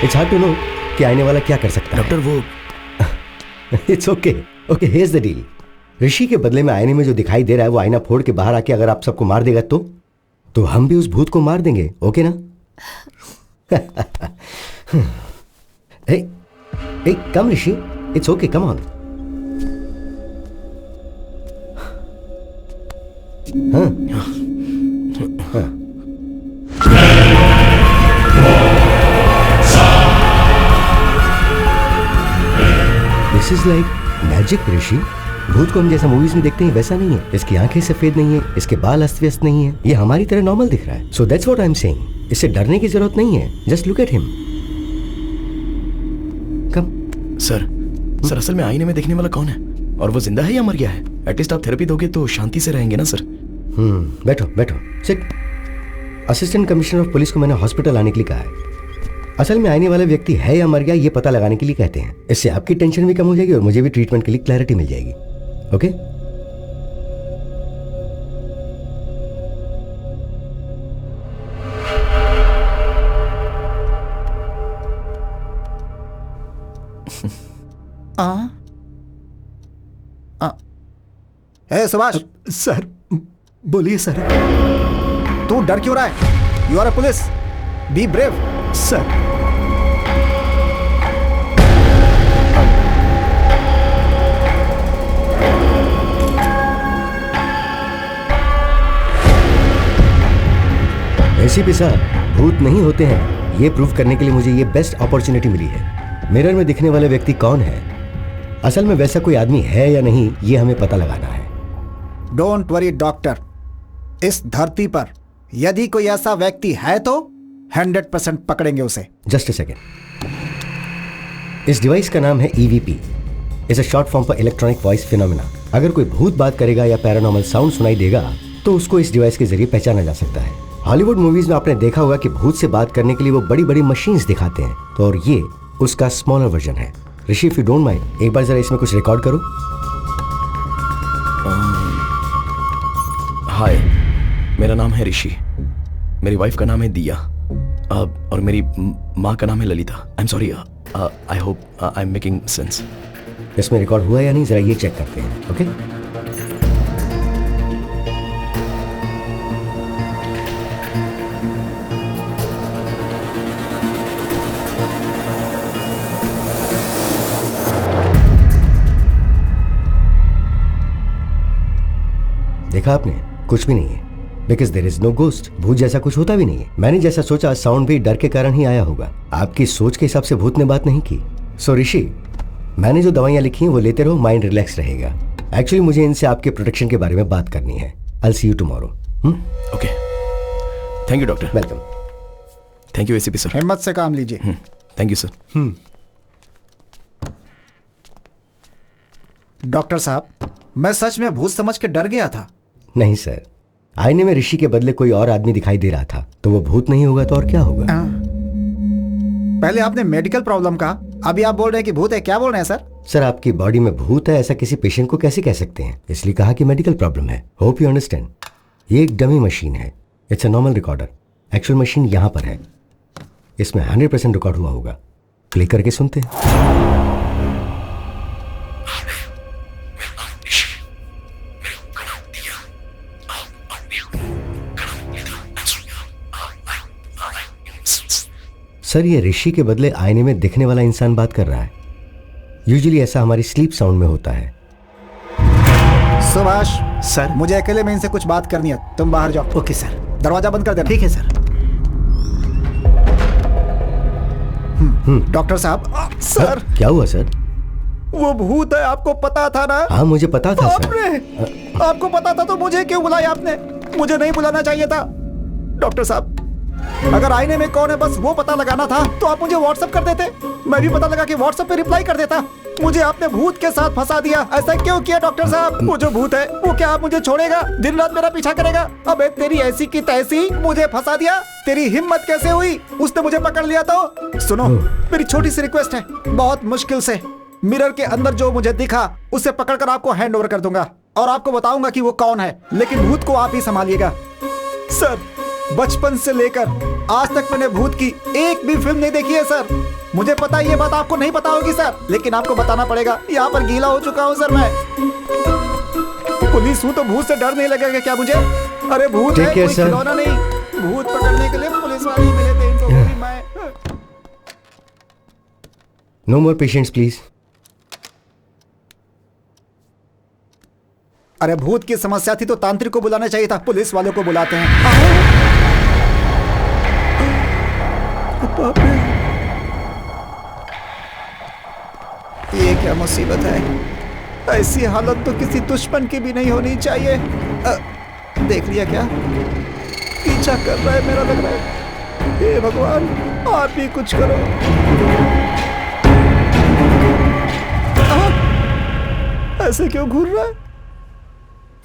इट्स हार्ड टू नो कि आईने वाला क्या कर सकता है। डॉक्टर, वो it's okay, okay, here's the deal. Rishi के बदले में आईने में जो दिखाई दे रहा है वो आईना फोड़ के बाहर आके अगर आप सबको मार देगा तो हम भी उस भूत को मार देंगे, ओके ना? hey, come Rishi, it's okay, come on. हाँ. This is like magic, ऋषि। भूत को हम जैसा मूवीज में देखते हैं वैसा नहीं है। इसकी आंखें सफेद नहीं है, इसके बाल अस्त व्यस्त नहीं है, ये हमारी तरह नॉर्मल दिख रहा है। So that's what I am saying. इससे डरने की जरूरत नहीं है, just look at him. Come. Sir, असल में आईने में देखने वाला कौन है, और वो जिंदा है या मर गया है? एटलीस्ट आप थेरेपी दोगे तो शांति से रहेंगे ना सर। बैठो बैठो, sit. Assistant commissioner of police को मैंने हॉस्पिटल आने के लिए कहा है। असल में आने वाला व्यक्ति है या मर गया ये पता लगाने के लिए कहते हैं। इससे आपकी टेंशन भी कम हो जाएगी और मुझे भी ट्रीटमेंट के लिए क्लैरिटी मिल जाएगी। ओके? सुभाष। सर, बोलिए सर। तू डर क्यों रहा है? You are a police. Be brave. Sir. ACP साहब, भूत नहीं होते हैं, ये प्रूव करने के लिए मुझे ये बेस्ट अपॉर्चुनिटी मिली है। मिरर में दिखने वाले व्यक्ति कौन है, असल में वैसा कोई आदमी है या नहीं, ये हमें पता लगाना है। डोंट वरी डॉक्टर, इस धरती पर यदि कोई ऐसा व्यक्ति है तो 100% पकड़ेंगे उसे। Just a second. इस डिवाइस का नाम है EVP, is a short form for electronic voice phenomena. अगर कोई भूत बात करेगा या पैरानॉर्मल साउंड सुनाई देगा तो उसको इस डिवाइस के जरिए पहचाना जा सकता है। हॉलीवुड मूवीज में आपने देखा होगा कि भूत से बात करने के लिए वो बड़ी बड़ी मशीन्स दिखाते हैं, तो और ये उसका स्मॉलर वर्जन है। ऋषि, इफ यू डोंट माइंड, एक बार जरा इसमें कुछ रिकॉर्ड करो। हाय, मेरा नाम है ऋषि, मेरी वाइफ का नाम है दिया, और मेरी माँ का नाम है Lalita. I am sorry, I hope I am making sense. इसमें रिकॉर्ड हुआ या नहीं, जरा ये चेक करते हैं। ओके, देखा आपने, कुछ भी नहीं है, because there is no ghost. भूत जैसा कुछ होता भी नहीं है। मैंने जैसा सोचा, साउंड भी डर के कारण ही आया होगा। आपकी सोच के हिसाब से भूत ने बात नहीं की। सो ऋषि, मैंने जो दवाइयां लिखी हैं वो लेते रहो, माइंड रिलैक्स रहेगा। एक्चुअली मुझे इनसे आपके प्रोटेक्शन के बारे में बात करनी है। I will see you tomorrow. Okay, thank you doctor. Welcome. Thank you ACP sir. हिम्मत से काम लीजिए। Thank you sir. डॉक्टर साहब, मैं सच में भूत समझ के डर गया था। नहीं सर, आईने में ऋषि के बदले कोई और आदमी दिखाई दे रहा था, तो वो भूत नहीं होगा तो और क्या होगा? पहले आपने मेडिकल प्रॉब्लम कहा, अभी आप बोल रहे हैं कि भूत है। क्या बोल रहे हैं सर? सर, आपकी बॉडी में भूत है ऐसा किसी पेशेंट को कैसे कह सकते हैं? इसलिए कहा कि मेडिकल प्रॉब्लम है। Hope you understand. ये एक डमी मशीन है, it's a normal recorder. Actual machine यहाँ पर है, इसमें 100% रिकॉर्ड हुआ होगा। प्ले करके सुनते हैं। सर, ये ऋषि के बदले आईने में दिखने वाला इंसान बात कर रहा है। यूजुअली ऐसा हमारी स्लीप साउंड में होता है। सुभाष सर, मुझे अकेले में इनसे कुछ बात करनी है, तुम बाहर जाओ। Okay sir. दरवाजा बंद कर देना। ठीक है सर। डॉक्टर साहब। सर, क्या हुआ सर? वो भूत है, आपको पता था ना? हाँ, मुझे पता था सर। आपको पता था तो मुझे क्यों बुलाया आपने? मुझे नहीं बुलाना चाहिए था। डॉक्टर साहब, अगर आईने में कौन है बस वो पता लगाना था तो आप मुझे व्हाट्सएप कर देते, मैं भी पता लगा के व्हाट्सएप पे रिप्लाई कर देता। मुझे आपने भूत के साथ फंसा दिया। ऐसा क्यों किया डॉक्टर साहब? वो जो भूत है वो क्या आप मुझे छोड़ेगा? दिन रात मेरा पीछा करेगा? अबे तेरी ऐसी की तैसी, मुझे फंसा दिया। तेरी हिम्मत कैसे हुई? उसने मुझे पकड़ लिया तो। सुनो, मेरी छोटी सी रिक्वेस्ट है, बहुत मुश्किल से मिरर के अंदर जो मुझे दिखा उसे पकड़कर आपको हैंड ओवर कर दूंगा और आपको बताऊंगा कि वो कौन है, लेकिन भूत को आप ही संभालिएगा। सर, बचपन से लेकर आज तक मैंने भूत की एक भी फिल्म नहीं देखी है सर। मुझे पता है ये बात आपको नहीं पता होगी सर, लेकिन आपको बताना पड़ेगा। यहाँ पर गीला हो चुका हूँ सर मैं। पुलिस हूँ तो भूत से डर नहीं लगेगा क्या मुझे? अरे भूत है, कोई खिलौना नहीं। भूत पकड़ने के लिए पुलिस वाले ही मिले थे, इनको भी मैं। No more patients please. अरे भूत की समस्या थी तो तांत्रिक को बुलाना चाहिए था, पुलिस वालों को बुलाते हैं। ये क्या मुसीबत है? ऐसी हालत तो किसी दुश्मन की भी नहीं होनी चाहिए। देख लिया क्या? पीछा कर रहा है मेरा, लग रहा है। हे भगवान, आप ही कुछ करो। ऐसे क्यों घूर रहा है?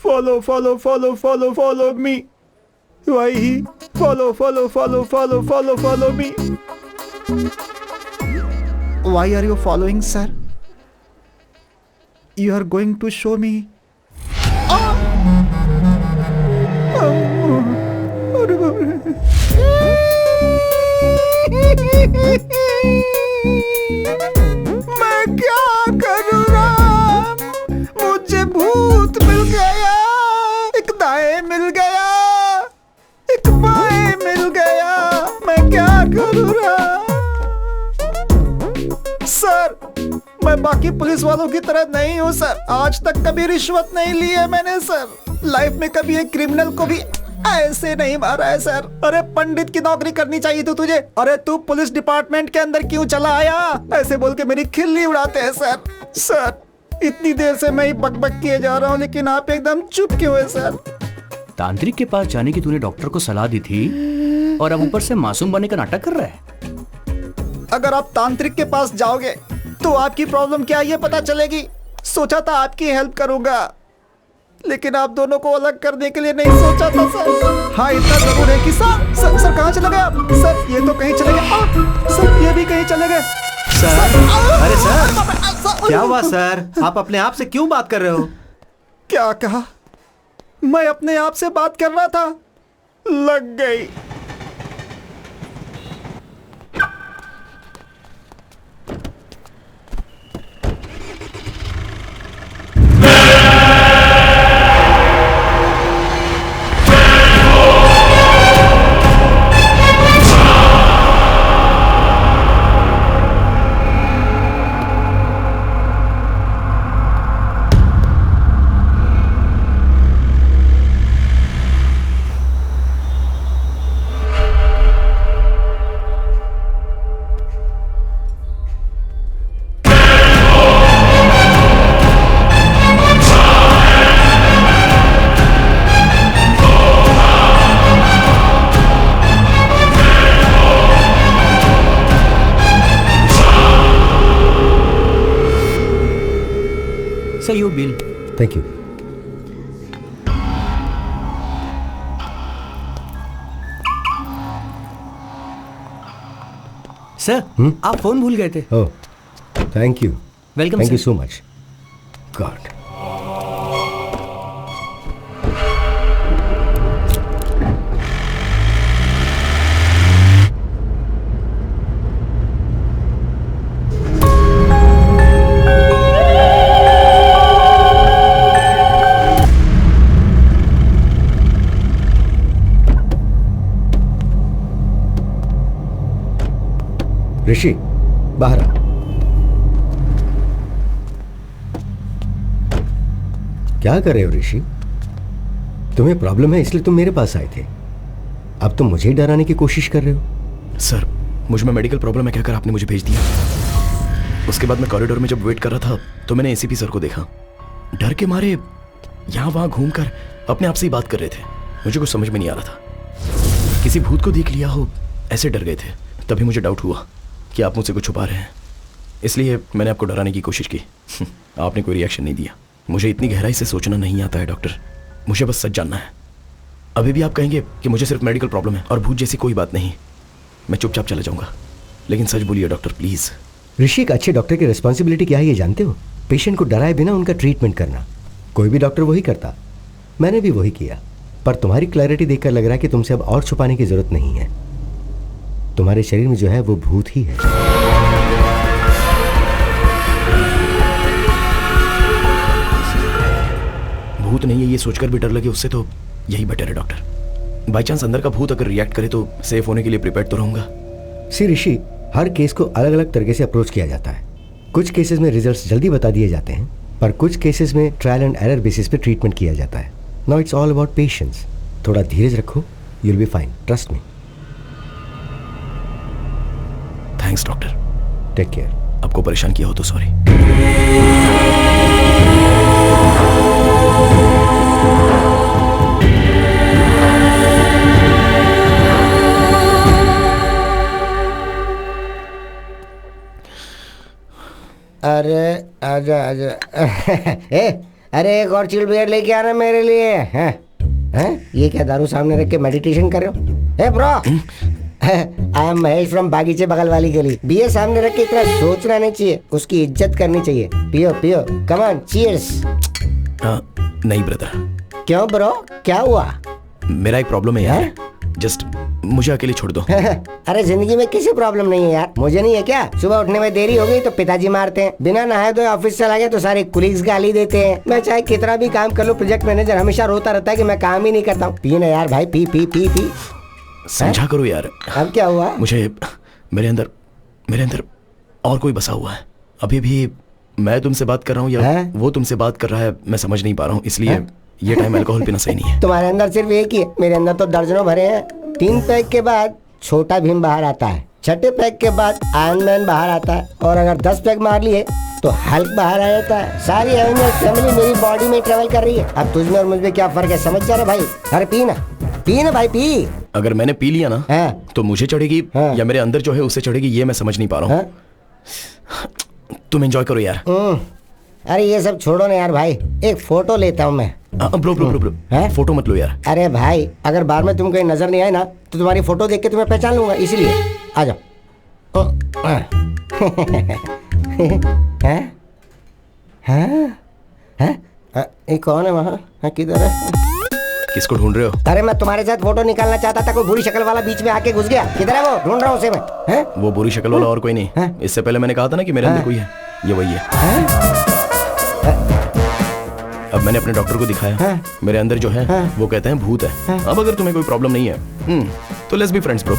Follow follow follow follow follow me. वही follow follow follow follow follow follow me. Why are you following, sir? You are going to show me. मैं क्या करूँ राम? मुझे भूत मिल गया, एक दाएं मिल गया, एक बाएं मिल गया। मैं क्या मैं बाकी पुलिस वालों की तरह नहीं हूँ सर। आज तक कभी रिश्वत नहीं ली है मैंने सर। लाइफ में कभी एक क्रिमिनल को भी ऐसे नहीं मारा है सर। अरे पंडित की नौकरी करनी चाहिए थी तुझे। अरे तू पुलिस डिपार्टमेंट के अंदर क्यों चला आया? ऐसे बोल के मेरी खिल्ली उड़ाते हैं सर। सर इतनी देर से मैं ही बकबक किए जा रहा हूँ, लेकिन आप एकदम चुप क्यों है सर? तांत्रिक के पास जाने की तूने डॉक्टर को सलाह दी थी और अब ऊपर से मासूम बनने का नाटक कर रहा है। अगर आप तांत्रिक के पास जाओगे तो आपकी प्रॉब्लम क्या है ये पता चलेगी। सोचा था आपकी हेल्प करूंगा, लेकिन आप दोनों को अलग करने के लिए नहीं सोचा था सर। हाँ इतना जरूर है कि सर कहाँ चले गए आप? सर ये तो कहीं चले गए। सर ये भी कहीं चले गए। सर अरे सर क्या हुआ सर? आप अपने आप से क्यों बात कर रहे हो? क्या कहा? मैं अपने आप से बात कर रहा था, लग गई। Sir, your bill. Thank you. Sir आप फोन भूल गए थे। Oh, thank you. Welcome Thank sir. you so much. God. ऋषि बाहर आ। क्या कर रहे हो ऋषि? तुम्हें प्रॉब्लम है इसलिए तुम मेरे पास आए थे। अब तुम मुझे डराने की कोशिश कर रहे हो। सर मुझ में मेडिकल प्रॉब्लम है कहकर आपने मुझे भेज दिया। उसके बाद मैं कॉरिडोर में जब वेट कर रहा था तो मैंने एसीपी सर को देखा। डर के मारे यहाँ वहां घूमकर अपने आप से ही बात कर रहे थे। मुझे कुछ समझ में नहीं आ रहा था। किसी भूत को देख लिया हो ऐसे डर गए थे। तभी मुझे डाउट हुआ कि आप मुझसे कुछ छुपा रहे हैं, इसलिए मैंने आपको डराने की कोशिश की। आपने कोई रिएक्शन नहीं दिया। मुझे इतनी गहराई से सोचना नहीं आता है डॉक्टर, मुझे बस सच जानना है। अभी भी आप कहेंगे कि मुझे सिर्फ मेडिकल प्रॉब्लम है और भूत जैसी कोई बात नहीं, मैं चुपचाप चला जाऊंगा, लेकिन सच बोलिए डॉक्टर प्लीज। ऋषि, एक अच्छे डॉक्टर की रिस्पॉन्सिबिलिटी क्या है ये जानते हो? पेशेंट को डराए बिना उनका ट्रीटमेंट करना। कोई भी डॉक्टर वही करता, मैंने भी वही किया। पर तुम्हारी क्लैरिटी देखकर लग रहा है कि तुमसे अब और छुपाने की जरूरत नहीं है। तुम्हारे शरीर में जो है वो भूत ही है। भूत नहीं है ये सोचकर भी डर लगे उससे तो यही बेटर है डॉक्टर। बाई चांस अंदर का भूत अगर रिएक्ट करे तो सेफ होने के लिए प्रिपेयर तो रहूंगा। सी ऋषि, हर केस को अलग अलग तरीके से अप्रोच किया जाता है। कुछ केसेस में रिजल्ट्स जल्दी बता दिए जाते हैं, पर कुछ केसेस में ट्रायल एंड एरर बेसिस पे ट्रीटमेंट किया जाता है। Now it's all about patience. थोड़ा धीरज रखो, you will be fine, trust me. Thanks doctor. Take care. आपको परेशान किया हो तो सॉरी। अरे आजा आजा। अरे एक और चिल बियर लेके आना मेरे लिए। हैं? ये क्या दारू सामने रख के मेडिटेशन कर रहे हो? Bro, I am Mahesh from बागीचे बगल वाली गली। बियर सामने रख के इतना सोचना नहीं चाहिए, उसकी इज्जत करनी चाहिए। पियो पियो, कम ऑन, चीयर्स। नहीं ब्रदर। क्यों ब्रो, क्या हुआ? मेरा एक प्रॉब्लम है यार, जस्ट मुझे अकेले छोड़ दो। अरे जिंदगी में किसी प्रॉब्लम नहीं है यार, मुझे नहीं है क्या? सुबह उठने में देरी हो गई तो पिताजी मारते हैं, बिना नहाए धोए ऑफिस चला गया तो सारे कुलीग्स गाली देते हैं। मैं चाहे कितना भी काम कर लूं, प्रोजेक्ट मैनेजर हमेशा रोता रहता है कि मैं काम ही नहीं करता हूँ। पी ना यार भाई, पी पी पी पी। समझा करो यार। अब क्या हुआ? मुझे मेरे अंदर और कोई बसा हुआ है। अभी भी मैं तुमसे बात कर रहा हूँ या वो तुमसे बात कर रहा है, मैं समझ नहीं पा रहा हूँ, इसलिए ये टाइम अल्कोहल पीना सही नहीं है। तुम्हारे अंदर सिर्फ एक ही है, मेरे अंदर तो दर्जनों भरे हैं। 3 पैक के बाद छोटा भीम बाहर आता है, 6ठे पैक के बाद आयरन मैन बाहर आता है, और अगर 10 पैक मार लिए तो हल्क बाहर आ जाता है। सारी एवेंजर्स फैमिली मेरी बॉडी में ट्रेवल कर रही है। अब तुझमें और मुझमें क्या फर्क है, समझ जा रहा भाई? अरे पी ना भाई, पी। अगर मैंने पी लिया ना तो मुझे चढ़ेगी या मेरे अंदर जो है उससे चढ़ेगी, ये मैं समझ नहीं पा रहा हूँ। तुम एंजॉय करो यार। अरे ये सब छोड़ो ना यार भाई, एक फोटो लेता हूँ मैं। ब्रो फोटो मत लो यार। अरे भाई, अगर बार में तुम कहीं नजर नहीं आए ना तो तुम्हारी फोटो देख के तुम्हें पहचान लूंगा, इसीलिए आ जाओ। ये कौन है वहाँ? किधर है? किसको ढूंढ रहे हो? अरे मैं तुम्हारे साथ फोटो निकालना चाहता था, कोई बुरी शक्ल वाला बीच में आके घुस गया। किधर है वो? ढूंढ रहा हूँ उसे मैं। वो बुरी शक्ल वाला और कोई नहीं। इससे पहले मैंने कहा था ना कि मेरे अंदर कोई है, ये वही है। अब मैंने अपने डॉक्टर को दिखाया, मेरे अंदर जो है वो कहते हैं भूत है। अब अगर तुम्हें कोई प्रॉब्लम नहीं है तो लेट्स बी फ्रेंड्स ब्रो।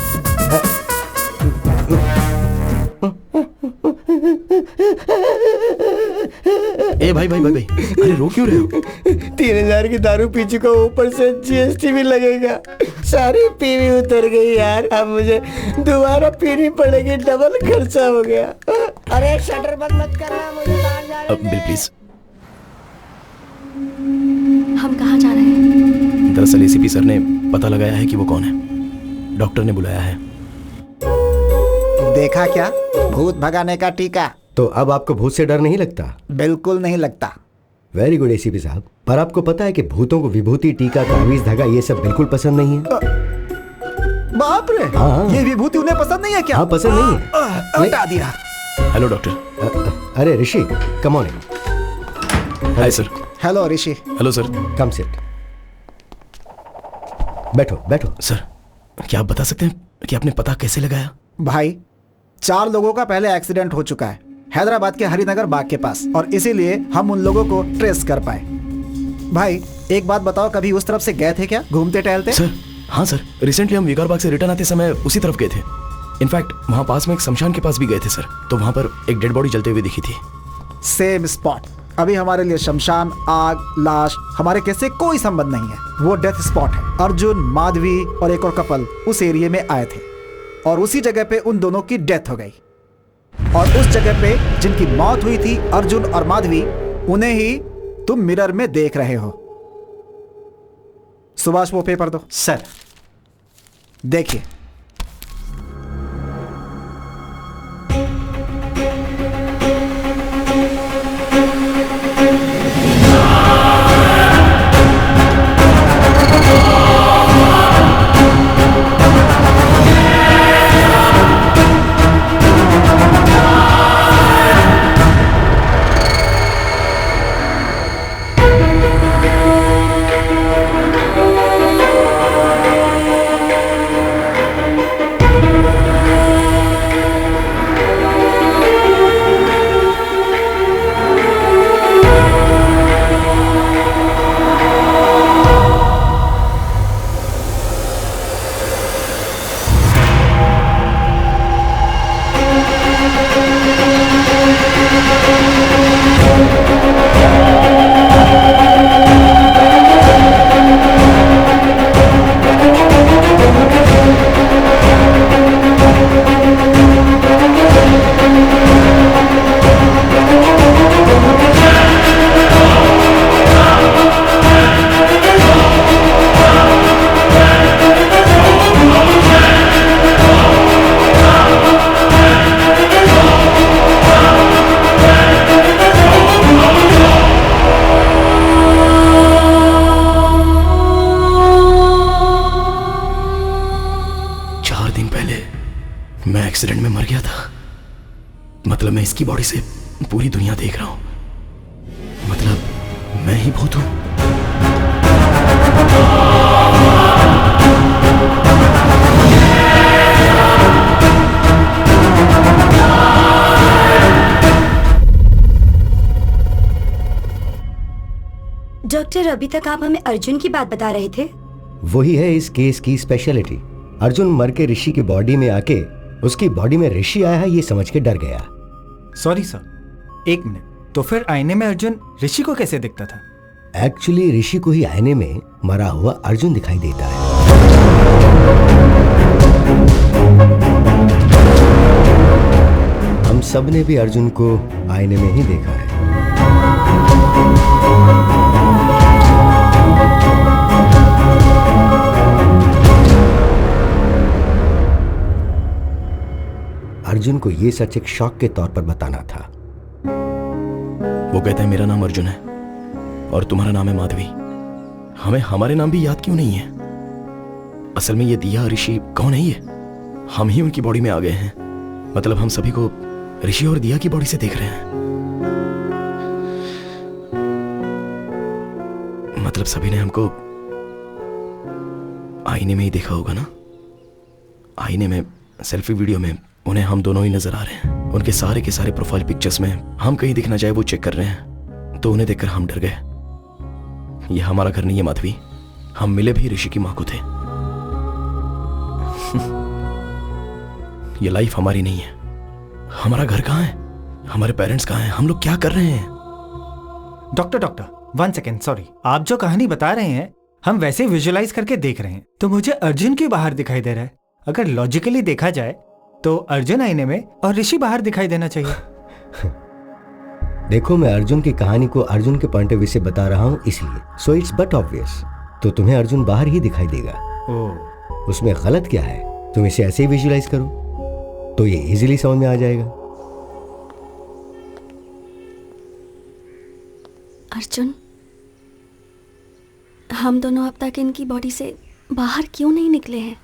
ए भाई, अरे रो क्यों रहे हो? 3000 की दारू पी चुका, ऊपर से GST भी लगेगा। सारी पीवी उतर गई यार, अब मुझे दोबारा पीनी पड़ेगी, डबल खर्चा हो गया। अरे शटर बंद मत करना, मुझे बाहर जाने दे। Bill please. हम कहाँ जा रहे हैं? दरअसल ACP सर ने पता लगाया है कि वो कौन है, डॉक्टर ने बुलाया है। देखा क्या, भूत भगाने का टीका। तो अब आपको भूत से डर नहीं लगता? बिल्कुल नहीं लगता। वेरी गुड ACP साहब। पर आपको पता है कि भूतों को विभूति, टीका, तावीज, धागा ये सब बिल्कुल पसंद नहीं है। बाप रे, ये विभूति उन्हें पसंद नहीं है क्या? हाँ, पसंद नहीं है। हटा दिया। Hello doctor. अरे Rishi, come on. Hi sir. Hello Rishi. Hello sir. Come sit. बैठो। सर, क्या आप बता सकते हैं कि आपने पता कैसे लगाया? भाई, 4 लोगों का पहले एक्सीडेंट हो चुका है हैदराबाद के हरिनगर बाग के पास, और इसीलिए हम उन लोगों को ट्रेस कर पाए। भाई एक बात बताओ, कभी उस तरफ से गए थे क्या, घूमते टहलते? सर हाँ सर, रिसेंटली हम विकार बाग से रिटर्न आते समय उसी तरफ गए थे। इनफैक्ट वहाँ पास में एक शमशान के पास भी गए थे सर, तो वहाँ पर एक डेड बॉडी जलते हुए दिखी थी। Same spot. अभी हमारे लिए शमशान, आग, लाश हमारे केस से कोई संबंध नहीं है, वो डेथ स्पॉट है। अर्जुन, माधवी और एक और कपल उस एरिया में आए थे और उसी जगह पे उन दोनों की डेथ हो गई। और उस जगह पे जिनकी मौत हुई थी, अर्जुन और माधवी, उन्हें ही तुम मिरर में देख रहे हो। सुभाष वो पेपर दो। सर देखिए, मैं एक्सीडेंट में मर गया था। मतलब मैं इसकी बॉडी से पूरी दुनिया देख रहा हूं। मतलब मैं ही भूत हूं। डॉक्टर, अभी तक आप हमें अर्जुन की बात बता रहे थे। वही है इस केस की स्पेशलिटी। अर्जुन मर के ऋषि की बॉडी में आके उसकी बॉडी में ऋषि आया है ये समझ के डर गया। सॉरी सर, एक मिनट। तो फिर आईने में अर्जुन ऋषि को कैसे दिखता था? एक्चुअली ऋषि को ही आईने में मरा हुआ अर्जुन दिखाई देता है। हम सब ने भी अर्जुन को आईने में ही देखा है। अर्जुन को ये सच एक शॉक के तौर पर बताना था। वो कहते हैं मेरा नाम अर्जुन है और तुम्हारा नाम है माधवी। हमें हमारे नाम भी याद क्यों नहीं है? असल में ये दिया ऋषि कौन है? ये हम ही उनकी बॉडी में आ गए हैं। मतलब हम सभी को ऋषि और दिया की बॉडी से देख रहे हैं। मतलब सभी ने हमको आईने में ही देखा होगा ना? आईने में, सेल्फी वीडियो में उन्हें हम दोनों ही नजर आ रहे हैं। उनके सारे के सारे प्रोफाइल पिक्चर्स में हम कहीं दिखना चाहे वो चेक कर रहे हैं। तो उन्हें देखकर हम डर गए। ये हमारा घर नहीं है माधवी। हम मिले भी ऋषि की मां को थे। ये लाइफ हमारी नहीं है। हमारा घर कहां है? हमारे पेरेंट्स कहां हैं? हम लोग क्या कर रहे हैं? Doctor 1 second, sorry. आप जो कहानी बता रहे हैं हम वैसे विजुअलाइज करके देख रहे हैं, तो मुझे अर्जुन क्यों बाहर दिखाई दे रहा है? अगर लॉजिकली देखा जाए तो अर्जुन आईने में और ऋषि बाहर दिखाई देना चाहिए। देखो, मैं अर्जुन की कहानी को अर्जुन के पॉइंट ऑफ व्यू से बता रहा हूं, इसलिए सो इट्स बट ऑब्वियस। तो तुम्हें अर्जुन बाहर ही दिखाई देगा। उसमें गलत क्या है? तुम इसे ऐसे ही विजुअलाइज करो तो ये इजीली समझ में आ जाएगा। अर्जुन, हम दोनों अब तक इनकी बॉडी से बाहर क्यों नहीं निकले हैं?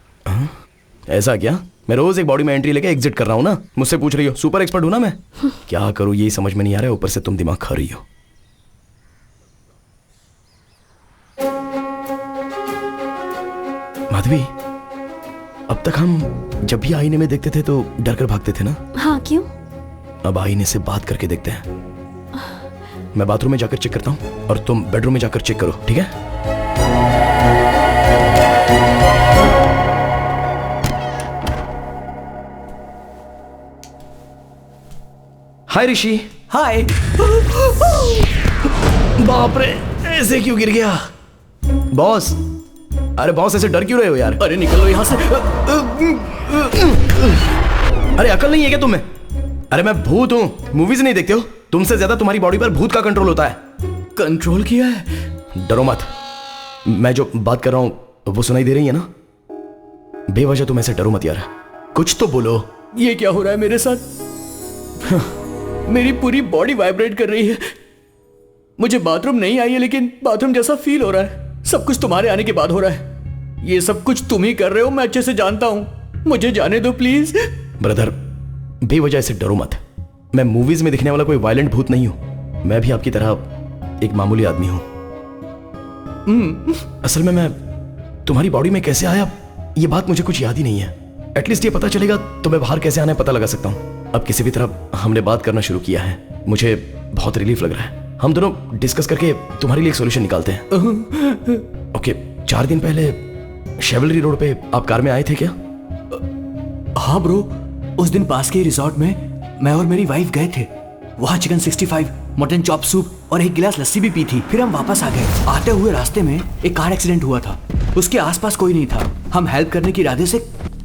ऐसा क्या? मैं रोज एक बॉडी में एंट्री लेके एग्जिट कर रहा हूं ना। मुझसे पूछ रही हो? सुपर एक्सपर्ट हूं ना मैं। क्या करूं यही समझ में नहीं आ रहा है। ऊपर से तुम दिमाग खा रही हो। माधवी, अब तक हम जब भी आईने में देखते थे तो डर कर भागते थे ना? हाँ, क्यों? अब आईने से बात करके देखते हैं। मैं बाथरूम में जाकर चेक करता हूं और तुम बेडरूम में जाकर चेक करो, ठीक है? हाय ऋषि। हाय। बाप रे, ऐसे क्यों गिर गया? बॉस, अरे बॉस ऐसे डर क्यों रहे हो यार? अरे निकलो यहाँ से। अरे अकल नहीं है क्या तुम्हें? अरे मैं भूत हूँ, मूवीज नहीं देखते हो? तुमसे ज्यादा तुम्हारी बॉडी पर भूत का कंट्रोल होता है। कंट्रोल किया है? डरो मत। मैं जो बात कर रहा हूँ वो सुनाई दे रही है ना? बेवजह तुम ऐसे डरो मत यार। कुछ तो बोलो। ये क्या हो रहा है मेरे साथ? मेरी पूरी बॉडी वाइब्रेट कर रही है। मुझे बाथरूम नहीं आई है लेकिन बाथरूम जैसा फील हो रहा है। सब कुछ तुम्हारे आने के बाद हो रहा है। ये सब कुछ तुम ही कर रहे हो, मैं अच्छे से जानता हूं। मुझे जाने दो प्लीज। ब्रदर, बेवजह ऐसे डरो मत। मैं मूवीज में दिखने वाला कोई वायलेंट भूत नहीं हूं। मैं भी आपकी तरह एक मामूली आदमी हूं। असल में मैं तुम्हारी बॉडी में कैसे आया ये बात मुझे कुछ याद ही नहीं है। एटलीस्ट ये पता चलेगा तो मैं बाहर कैसे आना है पता लगा सकता हूं। अब किसी भी तरह हमने बात करना शुरू किया है। मुझे बहुत रिलीफ लग रहा है। हम दोनों डिस्कस करके तुम्हारे लिए एक सॉल्यूशन निकालते हैं। ओके, 4 दिन पहले शेवलरी रोड पे आप कार में आए थे क्या? हाँ ब्रो, उस दिन पास के रिजॉर्ट में मैं और मेरी वाइफ गए थे। वहाँ चिकन 65, मटन चॉप सूप और एक गिलास लस्सी भी पी थी। फिर हम वापस आ गए। आते हुए रास्ते में एक कार एक्सीडेंट हुआ था। उसके आसपास कोई नहीं था। हम हेल्प करने के इरादे से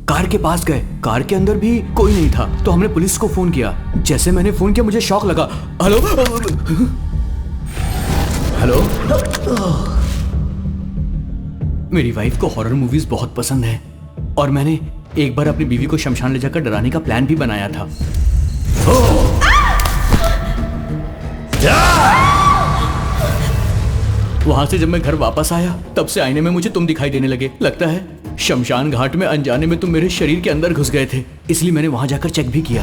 कार के पास गए। कार के अंदर भी कोई नहीं था तो हमने पुलिस को फोन किया। जैसे मैंने फोन किया मुझे शॉक लगा। Hello hello. मेरी वाइफ को हॉरर मूवीज बहुत पसंद है और मैंने एक बार अपनी बीवी को शमशान ले जाकर डराने का प्लान भी बनाया था। वहां से जब मैं घर वापस आया तब से आईने में मुझे तुम दिखाई देने लगे। लगता है शमशान घाट में अनजाने में तुम मेरे शरीर के अंदर घुस गए थे, इसलिए मैंने वहां जाकर चेक भी किया।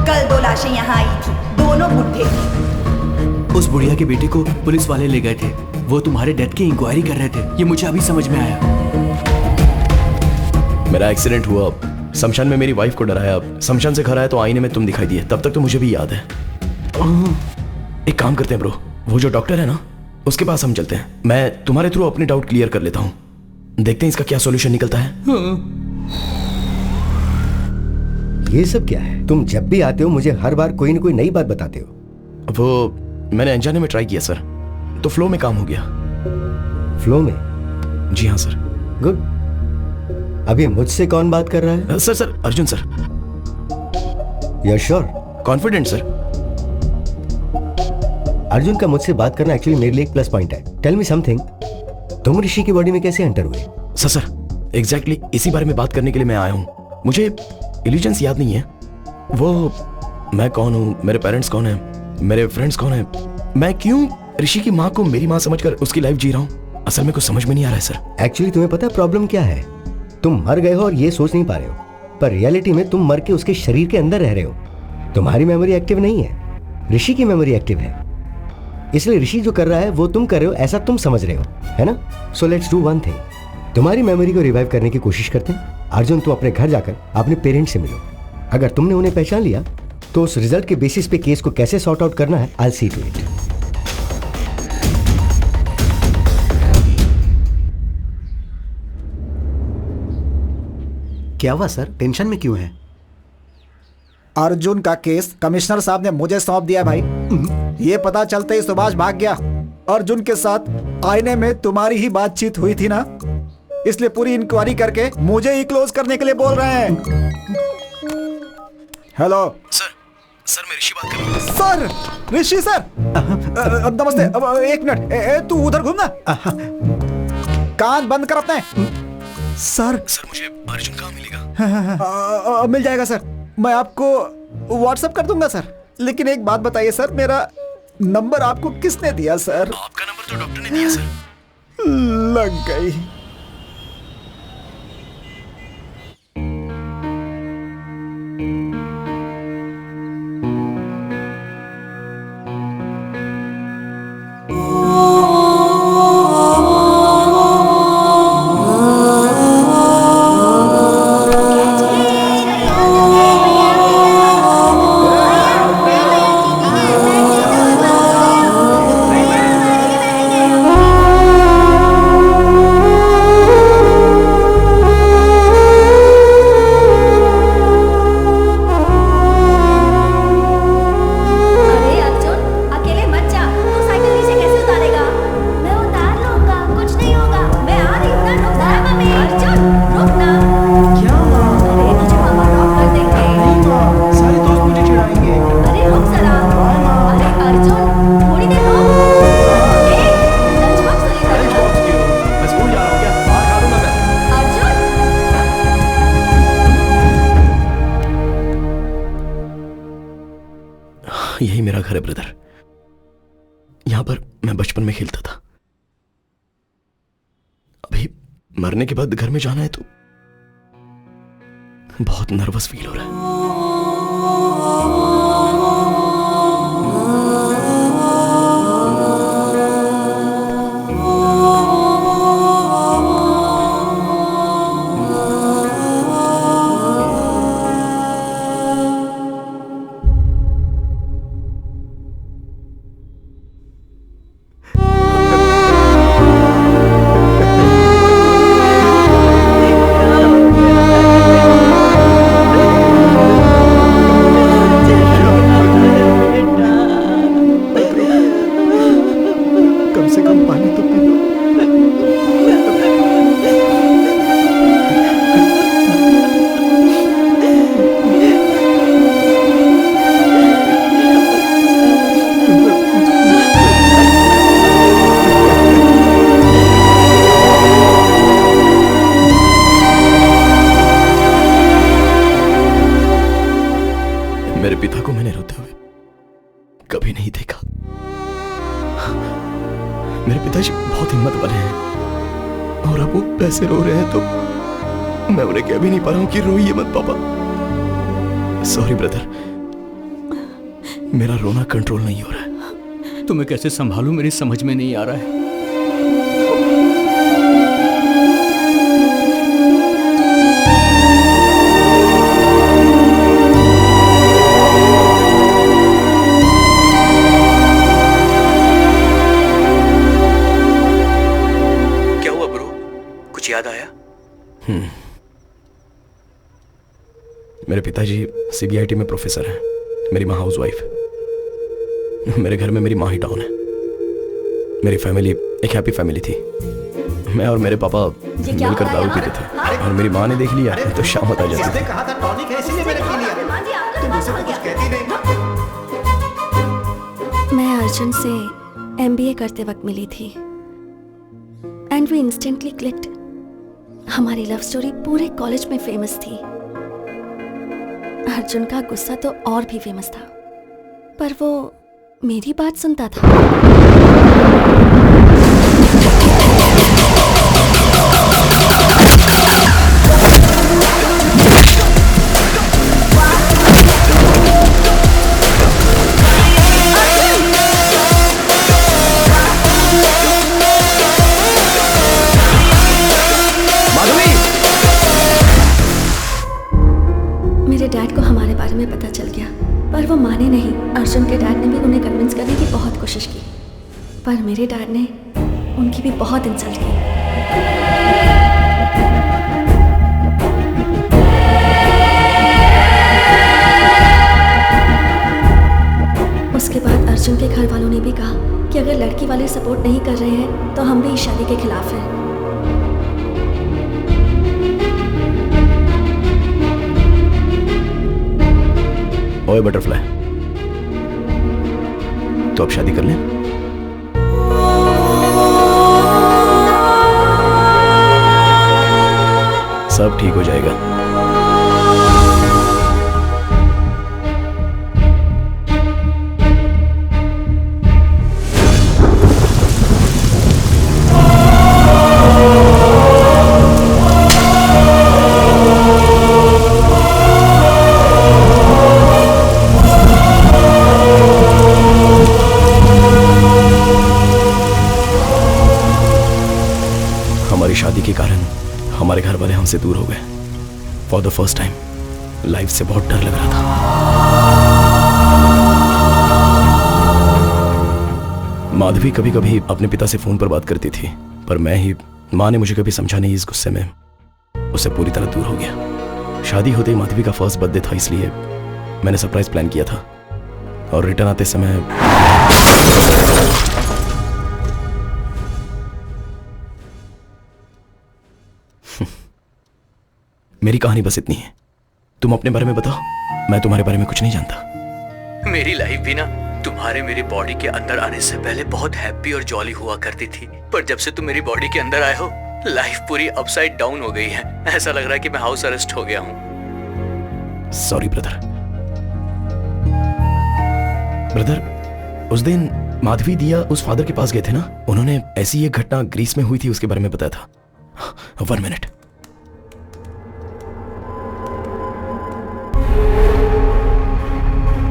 कल 2 लाशें यहाँ आई थी, दोनों बुढ़े थे। उस बुढ़िया के बेटे को पुलिस वाले ले गए थे। वो तुम्हारे डेथ की इंक्वायरी कर रहे थे। ये मुझे अभी समझ में आया। मेरा एक्सीडेंट हुआ, शमशान में मेरी वाइफ को डराया, शमशान से घर आया तो आईने में तुम दिखाई दिए। तब तक तो मुझे भी याद है। एक काम करते हैं ब्रो, वो जो डॉक्टर है ना उसके पास हम चलते हैं। मैं तुम्हारे थ्रू अपने डाउट क्लियर कर लेता हूं। देखते हैं इसका क्या सॉल्यूशन निकलता है। ये सब क्या है? तुम जब भी आते हो मुझे हर बार कोई ना कोई नई बात बताते हो। वो मैंने अनजाने में ट्राई किया सर, तो फ्लो में काम हो गया। फ्लो में? जी हाँ सर। गुड। अभी मुझसे कौन बात कर रहा है? Sir Arjun sir. You are sure? Confident sir. Arjun का मुझसे बात करना एक्चुअली मेरे लिए एक प्लस पॉइंट है। टेल मी समथिंग, तुम ऋषि की बॉडी में कैसे एंटर हुए? सर एग्जैक्टली इसी बारे में बात करने के लिए मैं आया हूँ। मुझे इल्यूजन्स याद नहीं है, वो मैं कौन हूँ, मेरे पेरेंट्स कौन है, मेरे फ्रेंड्स कौन है, मैं क्यों ऋषि की माँ को मेरी माँ समझकर उसकी लाइफ जी रहा हूँ, असल में कुछ समझ में नहीं आ रहा है सर। एक्चुअली तुम्हें पता है प्रॉब्लम क्या है? तुम मर गए हो और ये सोच नहीं पा रहे हो, पर रियलिटी में तुम मर के उसके शरीर के अंदर रह रहे हो। तुम्हारी मेमोरी एक्टिव नहीं है, ऋषि की मेमोरी एक्टिव है। इसलिए ऋषि जो कर रहा है वो तुम कर रहे हो ऐसा तुम समझ रहे हो, है ना? So let's do one thing, तुम्हारी मेमोरी को रिवाइव करने की कोशिश करते हैं। अर्जुन, तुम अपने घर जाकर अपने पेरेंट्स से मिलो। अगर तुमने उन्हें पहचान लिया तो उस रिजल्ट के बेसिस पे केस को कैसे सॉर्ट आउट करना है, आई सी टू इट। क्या हुआ सर, टेंशन में क्यों है? अर्जुन का केस कमिश्नर साहब ने मुझे सौंप दिया भाई। ये पता चलते ही सुभाष भाग गया। अर्जुन के साथ आईने में तुम्हारी ही बातचीत हुई थी ना, इसलिए पूरी इंक्वायरी करके मुझे ही क्लोज करने के लिए बोल रहे हैं। हेलो सर मैं ऋषि बात कर रहा हूँ। सर, ऋषि सर, नमस्ते। एक मिनट, तू उधर घूमना, कान बंद कर अपने। सर मुझे अर्जुन कहाँ मिलेगा? मिल जाएगा सर, मैं आपको व्हाट्सएप कर दूंगा सर। लेकिन एक बात बताइए सर, मेरा नंबर आपको किसने दिया सर? आपका नंबर तो डॉक्टर ने दिया सर। लग गई। यही मेरा घर है ब्रदर, यहां पर मैं बचपन में खेलता था। अभी मरने के बाद घर में जाना है तो बहुत नर्वस फील हो रहा है। मेरे पिता को मैंने रोते हुए कभी नहीं देखा। मेरे पिताजी बहुत हिम्मत वाले हैं और अब वो पैसे रो रहे हैं तो मैं उन्हें कह भी नहीं पा रहा हूं कि रोइए मत पापा। सॉरी ब्रदर, मेरा रोना कंट्रोल नहीं हो रहा है। तुम्हें कैसे संभालूं मेरी समझ में नहीं आ रहा है। क्या हुआ ब्रो, कुछ याद आया? मेरे पिताजी CBIT में प्रोफेसर हैं, मेरी माँ हाउस वाइफ। मेरे घर में मेरी माँ ही डॉन है। मेरी फैमिली एक हैप्पी फैमिली थी। मैं और मेरे पापा मिलकर दारू पीते थे और मेरी माँ ने देख लिया तो शाम आ जाती थी। कहा था टॉनिक है इसीलिए मैंने पी लिया। तुम मुझसे कुछ कहती नहीं। मैं अर्जुन से MBA करते वक्त मिली थी एंड वी इंस्टेंटली क्लिक्ड। हमारी लव स्टोरी पूरे कॉलेज में फेमस थी। अर्जुन का गुस्सा तो और भी फेमस था, पर वो मेरी बात सुनता था। मेरे डैड को हमारे बारे में पता चल गया, पर वो माने नहीं। अर्जुन के डैड ने भी उन्हें कन्विंस करने की बहुत कोशिश की, पर मेरे डैड ने उनकी भी बहुत इंसल्ट की। उसके बाद अर्जुन के घर वालों ने भी कहा कि अगर लड़की वाले सपोर्ट नहीं कर रहे हैं तो हम भी इस शादी के खिलाफ हैं। ओए बटरफ्लाई, तो अब शादी कर लें? सब ठीक हो जाएगा। शादी के कारण हमारे घर वाले हमसे दूर हो गए। For the first time life से बहुत डर लग रहा था। माधवी कभी कभी अपने पिता से फोन पर बात करती थी, पर माँ ने मुझे कभी समझा नहीं। इस गुस्से में उससे पूरी तरह दूर हो गया। शादी होते ही माधवी का फर्स्ट बर्थडे था, इसलिए मैंने सरप्राइज प्लान किया था और रिटर्न आते समय मेरी कहानी बस इतनी है। तुम अपने बारे में बताओ, मैं तुम्हारे बारे में कुछ नहीं जानता। मेरी लाइफ भी ना तुम्हारे मेरी बॉडी के अंदर आने से पहले बहुत हैप्पी और जॉली हुआ करती थी, पर जब से तुम मेरी बॉडी के अंदर आए हो लाइफ पूरी अपसाइड डाउन हो गई है। ऐसा लग रहा है कि मैं हाउस अरेस्ट हो गया हूँ। Sorry brother. उस दिन माधवी दिया उस फादर के पास गए थे ना, उन्होंने ऐसी एक घटना ग्रीस में हुई थी उसके बारे में बताया था। 1 मिनट।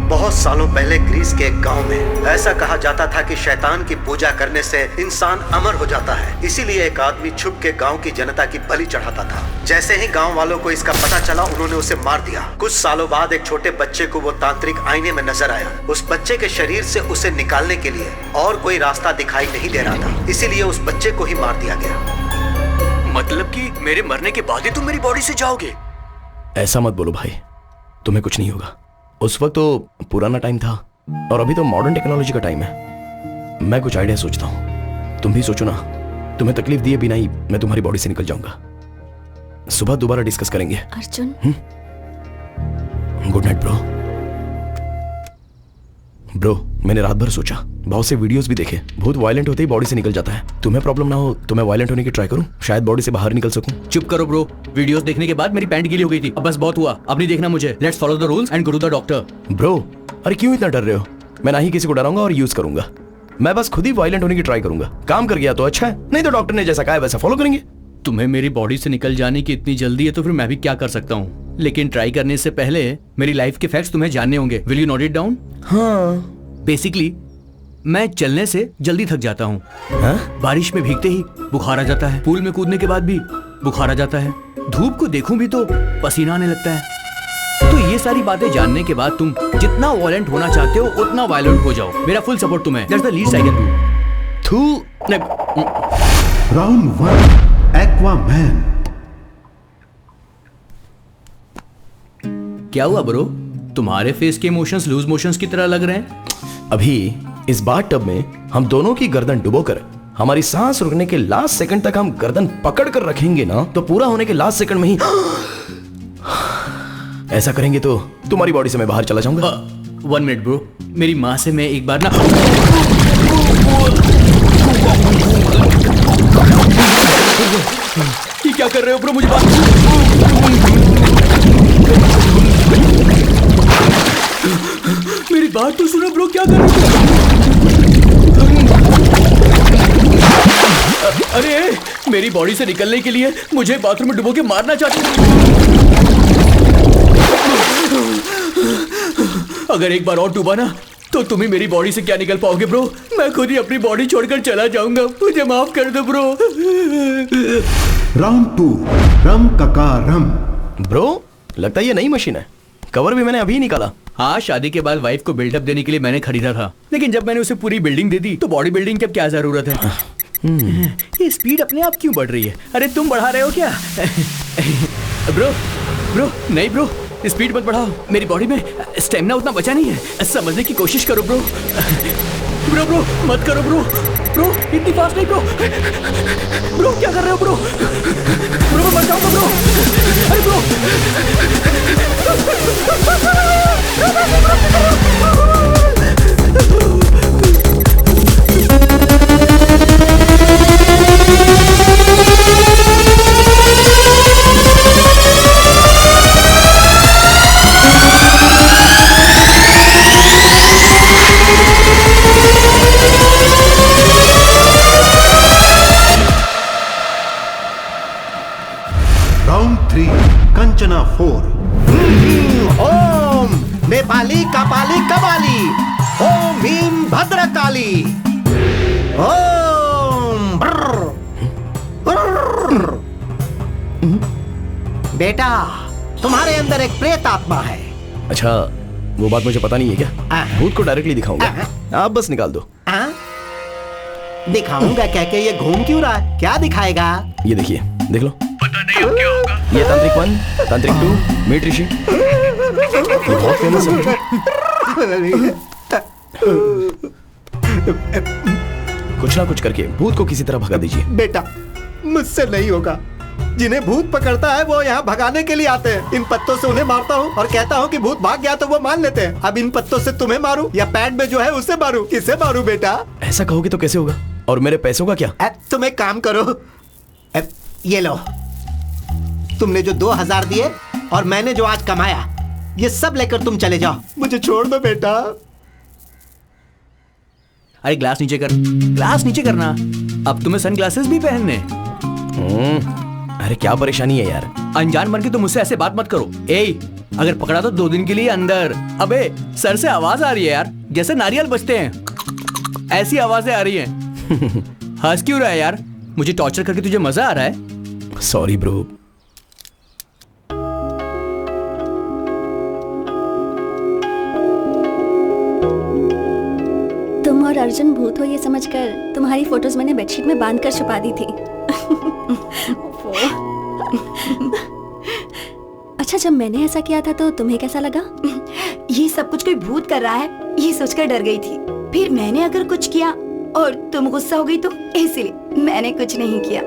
बहुत सालों पहले ग्रीस के एक गांव में ऐसा कहा जाता था कि शैतान की पूजा करने से इंसान अमर हो जाता है। इसीलिए एक आदमी छुप के गांव की जनता की बलि चढ़ाता था। जैसे ही गांव वालों को इसका पता चला, उन्होंने उसे मार दिया। कुछ सालों बाद एक छोटे बच्चे को वो तांत्रिक आईने में नजर आया। उस बच्चे के शरीर से उसे निकालने के लिए और कोई रास्ता दिखाई नहीं दे रहा था, इसीलिए उस बच्चे को ही मार दिया गया। मतलब कि मेरे मरने के बाद ही तुम मेरी बॉडी से जाओगे? ऐसा मत बोलो भाई, तुम्हें कुछ नहीं होगा। उस वक्त तो पुराना टाइम था और अभी तो मॉडर्न टेक्नोलॉजी का टाइम है। मैं कुछ आइडिया सोचता हूँ, तुम भी सोचो ना। तुम्हें तकलीफ दिए बिना ही मैं तुम्हारी बॉडी से निकल जाऊंगा। सुबह दोबारा डिस्कस करेंगे। Arjun, good night bro. मैंने रात भर सोचा, बहुत से वीडियोस भी देखे, बहुत वायलेंट होते ही बॉडी से निकल जाता है। तुम्हें प्रॉब्लम ना हो तो मैं वायलेंट होने की ट्राई करूं, शायद बॉडी से बाहर निकल सकूं। चुप करो ब्रो, वीडियोस देखने के बाद मेरी पैंट गीली हो गई थी। अब बस बहुत हुआ, अब नहीं देखना मुझे। Let's follow the rules and go to the doctor. Bro, अरे क्यों इतना डर रहे हो? मैं ना ही किसी को डराऊंगा और यूज करूंगा। मैं बस खुद ही वायलेंट होने की ट्राई करूंगा। काम कर गया तो अच्छा है, नहीं तो डॉक्टर ने जैसा कहा है वैसा फॉलो करेंगे। तुम्हें मेरी बॉडी से निकल जाने की इतनी जल्दी है तो फिर मैं भी क्या कर सकता हूँ। लेकिन ट्राई करने से पहले मेरी लाइफ के फैक्ट्स तुम्हें जानने होंगे। Will you note it down? हाँ। बेसिकली मैं चलने से जल्दी थक जाता हूँ। बारिश में भीगते ही बुखार आ जाता है, पूल में कूदने के बाद भी बुखार आ जाता है, धूप को देखूं भी तो पसीना आने लगता है। तो ये सारी बातें जानने के बाद तुम जितना वायलेंट होना चाहते हो उतना वायलेंट हो जाओ। मेरा फुल सपोर्ट तुम्हें। That's the least I can do. Round 1 Aquaman. क्या हुआ ब्रो? तुम्हारे फेस के इमोशंस लूज मोशंस की तरह लग रहे हैं। अभी इस बाथ टब में हम दोनों की गर्दन डुबोकर हमारी सांस रुकने के लास्ट सेकंड तक हम गर्दन पकड़ कर रखेंगे ना, तो पूरा होने के लास्ट सेकंड में ही ऐसा करेंगे तो तुम्हारी बॉडी से मैं बाहर चला जाऊंगा। 1 मिनट ब्रो, मेरी माँ से मैं एक बार ना ये क्या कर रहे हो ब्रो? मुझे बात मेरी बात तो सुनो ब्रो, क्या कर रहे हो? अरे मेरी बॉडी से निकलने के लिए मुझे बाथरूम में डुबो के मारना चाहते हो? अगर एक बार और डूबा ना तो तुम ही मेरी बॉडी से क्या निकल पाओगे ब्रो। मैं खुद ही अपनी बॉडी छोड़कर चला जाऊंगा, मुझे माफ कर दो ब्रो। राउंड 2 रम कका रम। ब्रो लगता है ये नई मशीन है, कवर भी मैंने अभी निकाला। हाँ, शादी के बाद वाइफ को बिल्डअप देने के लिए मैंने खरीदा था, लेकिन जब मैंने उसे पूरी बिल्डिंग दे दी तो बॉडी बिल्डिंग की अब क्या जरूरत है। ये स्पीड अपने आप क्यों बढ़ रही है? अरे तुम बढ़ा रहे हो क्या? ब्रो ब्रो नहीं ब्रो, स्पीड मत बढ़ाओ, मेरी बॉडी में स्टेमिना उतना बचा नहीं है। समझने की कोशिश करो ब्रो। ब्रो ब्रो मत करो ब्रो, ब्रो इतनी फास्ट नहीं ब्रो। ब्रो क्या कर रहे हो ब्रो? ब्रो मैं मर जाऊंगा ब्रो। अरे ब्रो राउंड 3 कंचना 4। ओम नेपाली कपाली कबाली, ओम भीम भद्रकाली, ओम ब्रर, ब्रर। बेटा तुम्हारे अंदर एक प्रेत आत्मा है। अच्छा वो बात मुझे पता नहीं है क्या? भूत को डायरेक्टली दिखाऊंगा, आप बस निकाल दो। दिखाऊंगा कह के ये घूम क्यों रहा है? क्या दिखाएगा? ये देखिए, देख लो। पता नहीं अब क्या होगा। ये तांत्रिक 1, तांत्रिक 2, मीट ऋषि, ये बहुत फेमस है। कुछ ना कुछ करके भूत को किसी तरह भगा दीजिए। बेटा मुझसे नहीं होगा, जिन्हें भूत पकड़ता है वो यहाँ भगाने के लिए आते हैं। इन पत्तों से उन्हें मारता हूँ और कहता हूँ कि भूत भाग गया तो वो मान लेते हैं। अब इन पत्तों से तुम्हें मारूं या पैड में जो है उसे मारूं? किसे मारूं बेटा? ऐसा कहोगे तो कैसे होगा? और मेरे पैसों का क्या? तुम एक काम करो, ये लो, तुमने जो 2000 दिए और मैंने जो आज कमाया, ये सब लेकर तुम चले जाओ। मुझे छोड़ दो बेटा। अरे ग्लास नीचे कर, ग्लास नीचे करना। अब तुम्हें सन ग्लासेस भी पहनने। अरे क्या परेशानी है यार? अनजान बन के तुम मुझसे ऐसे बात मत करो। ए, अगर पकड़ा तो 2 दिन के लिए अंदर। अबे सर से आवाज आ रही है यार, जैसे नारियल बजते हैं, ऐसी आवाजें आ रही हैं। हंस क्यों रहा है यार? मुझे टॉर्चर करके तुझे मजा आ रहा है? Sorry bro. तुम और अर्जुन भूत हो ये समझकर तुम्हारी फोटोज मैंने बेडशीट में बांध कर छुपा दी थी। अच्छा, जब मैंने ऐसा किया था तो तुम्हें कैसा लगा? ये सब कुछ कोई भूत कर रहा है ये सोचकर डर गई थी। फिर मैंने अगर कुछ किया और तुम गुस्सा हो गई तो इसलिए मैंने कुछ नहीं किया।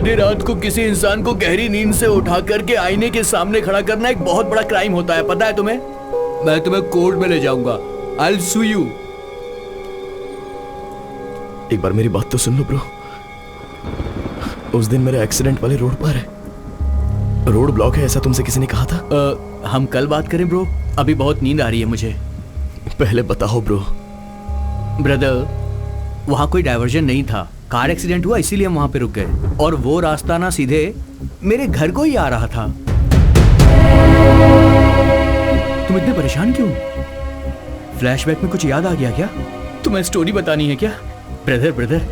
आधी रात को किसी इंसान को गहरी नींद से उठा करके आईने के सामने खड़ा करना एक बहुत बड़ा क्राइम होता है, पता है तुम्हें? मैं तुम्हें कोर्ट में ले जाऊंगा। I'll sue you. एक बार मेरी बात तो सुन लो ब्रो। उस दिन मेरे एक्सीडेंट वाले रोड पर है, रोड ब्लॉक है, ऐसा तुमसे किसी ने कहा था? हम कल बात करें ब्रो, अभी बहुत नींद आ रही है मुझे। पहले बताओ ब्रो। ब्रदर, वहाँ कोई डायवर्जन नहीं था, कार एक्सीडेंट हुआ इसीलिए हम वहाँ पे रुक गए, और वो रास्ता ना सीधे मेरे घर को ही आ रहा था। तुम इतने परेशान क्यों? फ्लैशबैक में कुछ याद आ गया क्या? तुम्हें स्टोरी बतानी है क्या? ब्रदर,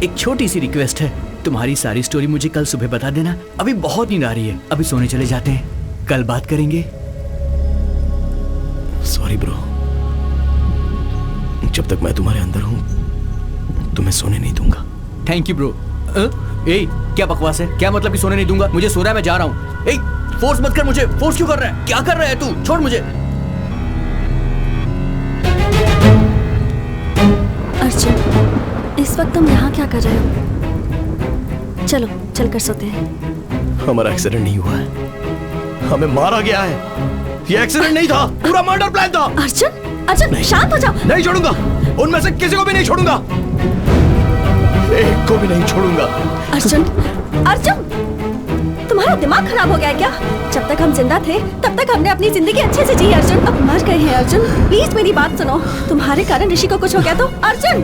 एक छोटी सी रिक्वेस्ट है, तुम्हारी सारी स्टोरी मुझे कल सुबह बता देना। अभी बहुत नींद आ रही है, अभी सोने चले जाते हैं, कल बात करेंगे। सॉरी ब्रो, जब तक मैं तुम्हारे अंदर हूं तुम्हें सोने नहीं दूंगा। Thank you bro. ए, क्या बकवास है? क्या मतलब कि सोने नहीं दूंगा? मुझे सो रहा है, मैं जा रहा हूँ। ए, फोर्स मत कर मुझे। फोर्स क्यों कर रहा है? क्या कर रहा है तू? छोड़ मुझे। अर्जुन, इस वक्त तुम यहाँ क्या कर रहे हो? चलो चलकर सोते हैं। हमारा एक्सीडेंट नहीं हुआ है, हमें मारा गया है। ये एक्सीडेंट नहीं था, पूरा मर्डर प्लान था। अर्जुन, शांत हो जाओ। नहीं छोड़ूंगा, उनमें से किसी को भी नहीं छोड़ूंगा, एक को भी नहीं छोड़ूंगा। अर्जुन, तुम्हारा दिमाग खराब हो गया है क्या? जब तक हम जिंदा थे तब तक हमने अपनी जिंदगी अच्छे से जी अर्जुन, अब मर गए हैं अर्जुन, प्लीज मेरी बात सुनो। तुम्हारे कारण ऋषि को कुछ हो गया तो अर्जुन,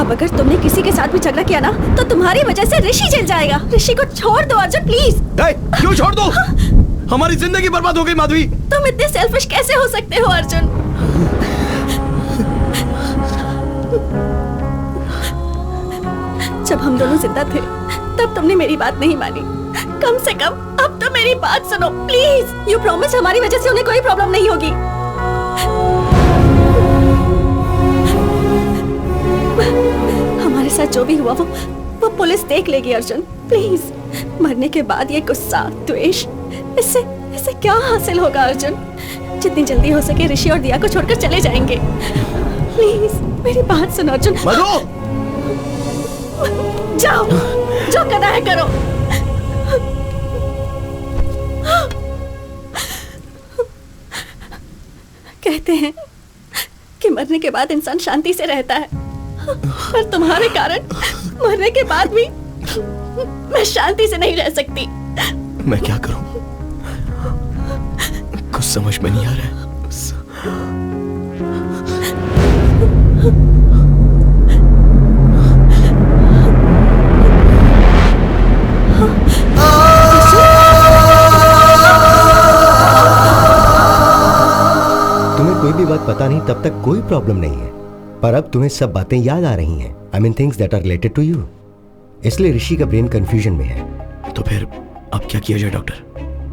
अब अगर तुमने किसी के साथ भी झगड़ा किया ना तो तुम्हारी वजह से ऋषि जल जाएगा। ऋषि को छोड़ दो अर्जुन, प्लीज। क्यों छोड़ दो? हमारी जिंदगी बर्बाद हो गई माधवी। तुम इतने सेल्फिश कैसे हो सकते हो अर्जुन? जब हम दोनों जिंदा थे तब तुमने मेरी बात नहीं मानी, कम से कम अब तो मेरी बात सुनो प्लीज। यू प्रॉमिस हमारी वजह से उन्हें कोई प्रॉब्लम नहीं होगी। हमारे साथ जो भी हुआ वो पुलिस देख लेगी अर्जुन, प्लीज। मरने के बाद ये गुस्सा, द्वेष, इससे क्या हासिल होगा अर्जुन? जितनी जल्दी हो सके ऋषि और दिया को छोड़कर चले जाएंगे। प्लीज मेरी बात सुनो अर्जुन। जाओ, जो करना है करो। कहते हैं कि मरने के बाद इंसान शांति से रहता है, पर तुम्हारे कारण मरने के बाद भी मैं शांति से नहीं रह सकती। मैं क्या करूं? कुछ समझ में नहीं आ रहा है। तुम्हें कोई भी बात पता नहीं तब तक कोई प्रॉब्लम नहीं है, पर अब तुम्हें सब बातें याद आ रही हैं। I mean things that are related to you. इसलिए ऋषि का ब्रेन कंफ्यूजन में है। तो फिर अब क्या किया जाए डॉक्टर?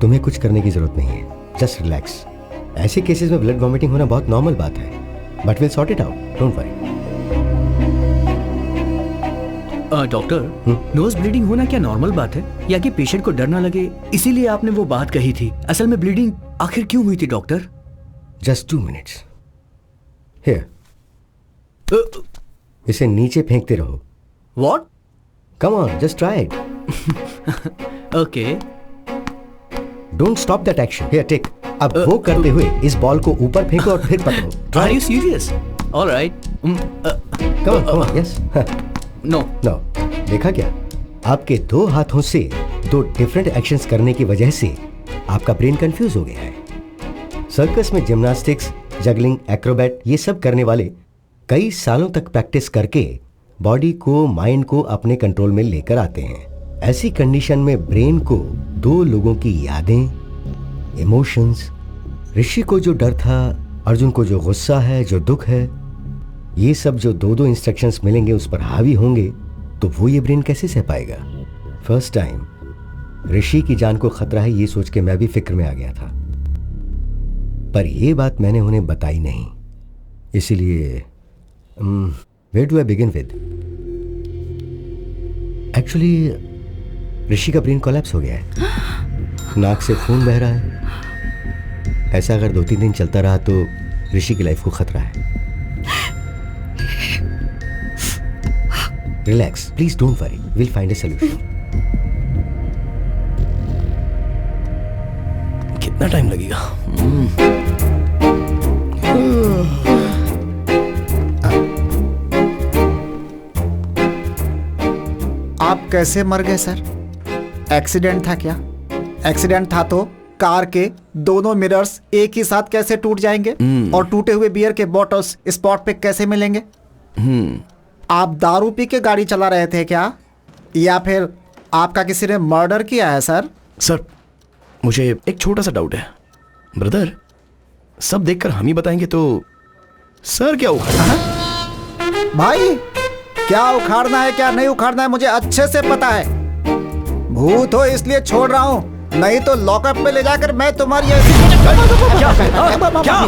तुम्हें कुछ करने की जरूरत नहीं है, जस्ट रिलैक्स। ऐसे केसेस में ब्लड वॉमिटिंग होना बहुत नॉर्मल बात है, but will sort it out, don't worry. Doctor, nose bleeding होना क्या नॉर्मल बात है, या कि पेशेंट को डर ना लगे इसीलिए आपने वो बात कही थी? असल में ब्लीडिंग आखिर क्यों हुई थी डॉक्टर? Just 2 minutes। हियर, इसे नीचे फेंकते रहो। What? Come on, just try it. Okay. Don't stop that action. Here, take. अब वो करते हुए इस बॉल को ऊपर फेंको और फिर पकड़ो। Are you serious? All right. Come on, yes. No. No. देखा क्या? आपके 2 हाथों से 2 डिफरेंट एक्शंस करने की वजह से आपका ब्रेन कंफ्यूज हो गया है। सर्कस में जिम्नास्टिक्स, जगलिंग, एक्रोबैट ये सब करने वाले कई सालों तक प्रैक्टिस करके बॉडी को, माइंड को अपने कंट्रोल में लेकर आते हैं। ऐसी कंडीशन में ब्रेन को 2 लोगों की यादें, इमोशंस, ऋषि को जो डर था, अर्जुन को जो गुस्सा है, जो दुख है, ये सब जो 2-2 इंस्ट्रक्शंस मिलेंगे उस पर हावी होंगे तो वो ये ब्रेन कैसे सह पाएगा? फर्स्ट टाइम ऋषि की जान को खतरा है ये सोच के मैं भी फिक्र में आ गया था, पर ये बात मैंने उन्हें बताई नहीं। इसीलिए where do I begin with? Actually Rishi का ब्रेन कोलैप्स हो गया है, नाक से खून बह रहा है। ऐसा अगर 2-3 दिन चलता रहा तो ऋषि की लाइफ को खतरा है। Relax, please don't worry, will find A solution. कितना टाइम लगेगा? आप कैसे मर गए सर? एक्सीडेंट था क्या? एक्सीडेंट था तो कार के दोनों मिरर्स एक ही साथ कैसे टूट जाएंगे? और टूटे हुए बियर के बॉटल्स स्पॉट पे कैसे मिलेंगे? आप दारू पी के गाड़ी चला रहे थे क्या, या फिर आपका किसी ने मर्डर किया है सर? सर, मुझे एक छोटा सा डाउट है ब्रदर। सब देखकर हम ही बताएंगे तो सर क्या उखाड़ना? भाई, क्या उखाड़ना है क्या नहीं उखाड़ना है मुझे अच्छे से पता है। भूत हो इसलिए छोड़ रहा हूँ, नहीं तो लॉकअप में ले जाकर मैं तुम्हारी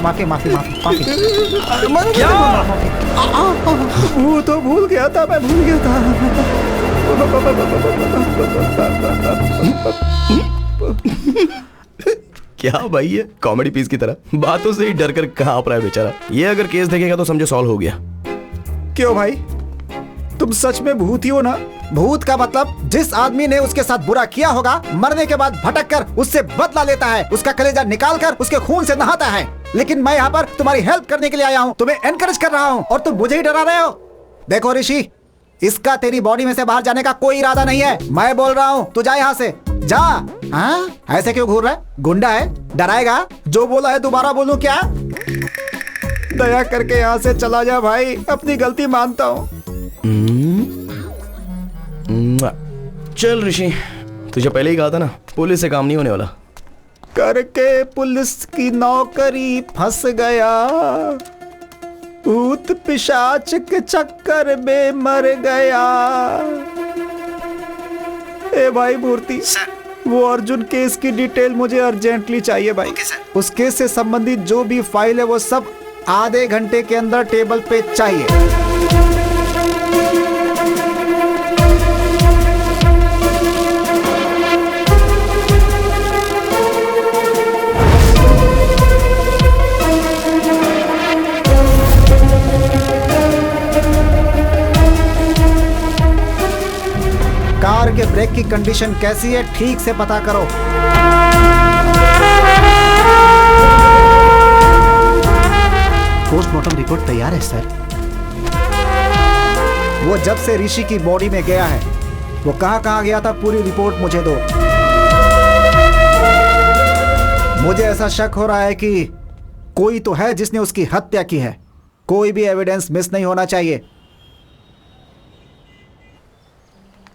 माफी माफी माफी। भूत हो, भूल गया था, मैं भूल गया था। क्या भाई, ये कॉमेडी पीस की तरह बातों से ही डर कर कहाँ रहा है बेचारा। ये अगर केस देखेगा तो समझो सॉल्व हो गया। क्यों भाई, तुम सच में भूत ही हो ना? भूत का मतलब जिस आदमी ने उसके साथ बुरा किया होगा, मरने के बाद भटक कर उससे बदला लेता है, उसका कलेजा निकाल कर उसके खून से नहाता है। लेकिन मैं यहाँ पर तुम्हारी हेल्प करने के लिए आया हूँ, तुम्हें एनकरेज कर रहा हूँ, और तुम मुझे ही डरा रहे हो। देखो ऋषि, इसका तेरी बॉडी में से बाहर जाने का कोई इरादा नहीं है। मैं बोल रहा हूँ, तू जा यहाँ से, जा। हाँ, ऐसे क्यों घूर रहा है? गुंडा है, डराएगा? जो बोला है दोबारा बोलूं क्या? दया करके यहाँ से चला जा भाई, अपनी गलती मानता हूँ। चल ऋषि, तुझे पहले ही कहा था ना, पुलिस से काम नहीं होने वाला। करके पुलिस की नौकरी फंस गया, भूत पिशाच के चक्कर में मर गया। ए भाई मूर्ति, वो अर्जुन केस की डिटेल मुझे अर्जेंटली चाहिए भाई। उस केस से संबंधित जो भी फाइल है वो सब आधे घंटे के अंदर टेबल पे चाहिए। कार के ब्रेक की कंडीशन कैसी है ठीक से पता करो। पोस्टमार्टम रिपोर्ट तैयार है सर। वो जब से ऋषि की बॉडी में गया है, वो कहां गया था, पूरी रिपोर्ट मुझे दो। मुझे ऐसा शक हो रहा है कि कोई तो है जिसने उसकी हत्या की है। कोई भी एविडेंस मिस नहीं होना चाहिए।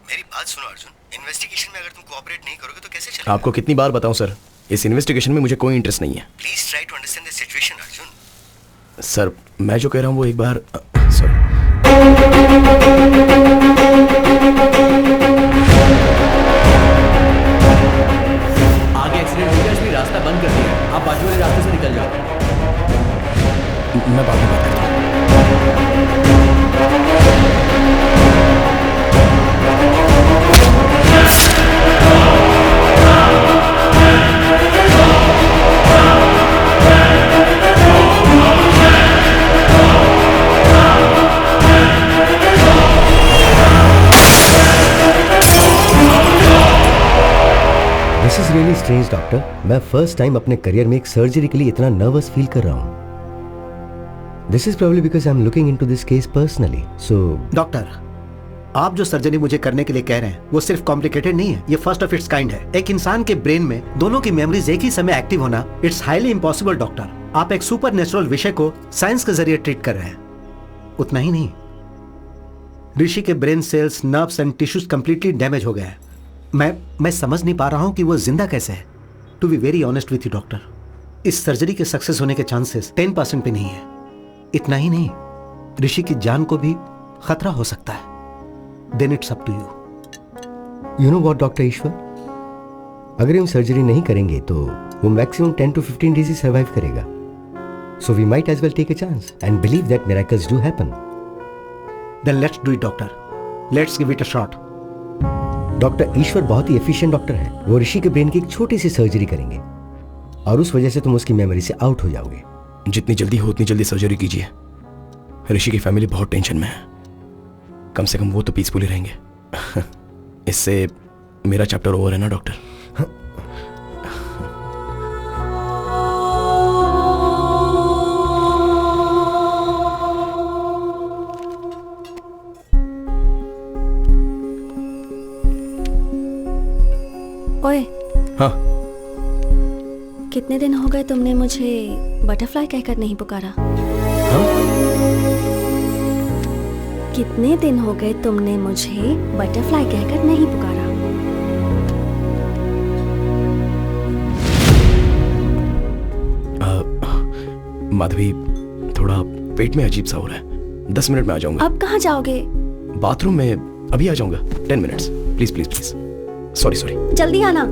मेरी बात सुनो अर्जुन, इन्वेस्टिगेशन में अगर तुम कोऑपरेट नहीं करोगे तो कैसे चलेगा? आपको कितनी बार बताऊं सर, इस इन्वेस्टिगेशन में मुझे कोई इंटरेस्ट नहीं है। Please try to understand the situation Arjun. Sir, मैं जो कह रहा हूं वो एक बार सॉरी। आगे एक्सीडेंट हो गया, इसलिए रास्ता बंद कर दिया। आप बाजू वाले रास्ते से निकल जाओ। मैं बाद में बात करता हूं। This is really strange doctor. मैं फर्स्ट टाइम अपने करियर में एक सर्जरी के लिए इतना नर्वस फील कर रहा हूँ। This is probably because I am looking into this case personally. So doctor, आप जो सर्जरी मुझे करने के लिए कह रहे हैं वो सिर्फ कॉम्प्लिकेटेड नहीं है, ये फर्स्ट ऑफ इट्स काइंड है। एक इंसान के ब्रेन में दोनों की मेमोरीज एक ही समय एक्टिव होना, इट्स हाईली इम्पॉसिबल डॉक्टर। आप एक सुपर नेचुरल विषय को साइंस के जरिए ट्रीट कर रहे हैं। उतना ही नहीं, ऋषि के brain cells, nerves and tissues completely damage हो गए हैं। मैं समझ नहीं पा रहा हूं कि वो जिंदा कैसे है। To be very honest with you doctor, इस सर्जरी के सक्सेस होने के चांसेस 10% पे नहीं है। इतना ही नहीं, ऋषि की जान को भी खतरा हो सकता है। Then it's up to you. You know what doctor Ishwar, अगर हम सर्जरी नहीं करेंगे तो वो मैक्सिमम 10 to 15 डेज ही सर्वाइव करेगा। So we might as well take a chance and believe that miracles do happen. Then let's do it doctor, let's give it a shot. Doctor Ishwar बहुत ही एफिशिएंट डॉक्टर है। वो ऋषि के brain की एक छोटी सी सर्जरी करेंगे और उस वजह से तुम उसकी मेमोरी से आउट हो जाओगे। जितनी जल्दी हो उतनी जल्दी सर्जरी कीजिए। ऋषि की फैमिली बहुत टेंशन में है, कम से कम वो तो पीसफुली रहेंगे। इससे मेरा चैप्टर ओवर है ना डॉक्टर? ओए, हाँ। कितने दिन हो गए तुमने मुझे बटरफ्लाई कहकर नहीं पुकारा? कितने दिन हो गए तुमने मुझे बटरफ्लाई कहकर नहीं पुकारा? माधवी, थोड़ा पेट में अजीब सा हो रहा है। 10 मिनट में आ जाऊंगा। अब कहाँ जाओगे? बाथरूम में अभी आ जाऊंगा। 10 minutes, please please please. Sorry sorry. जल्दी आना।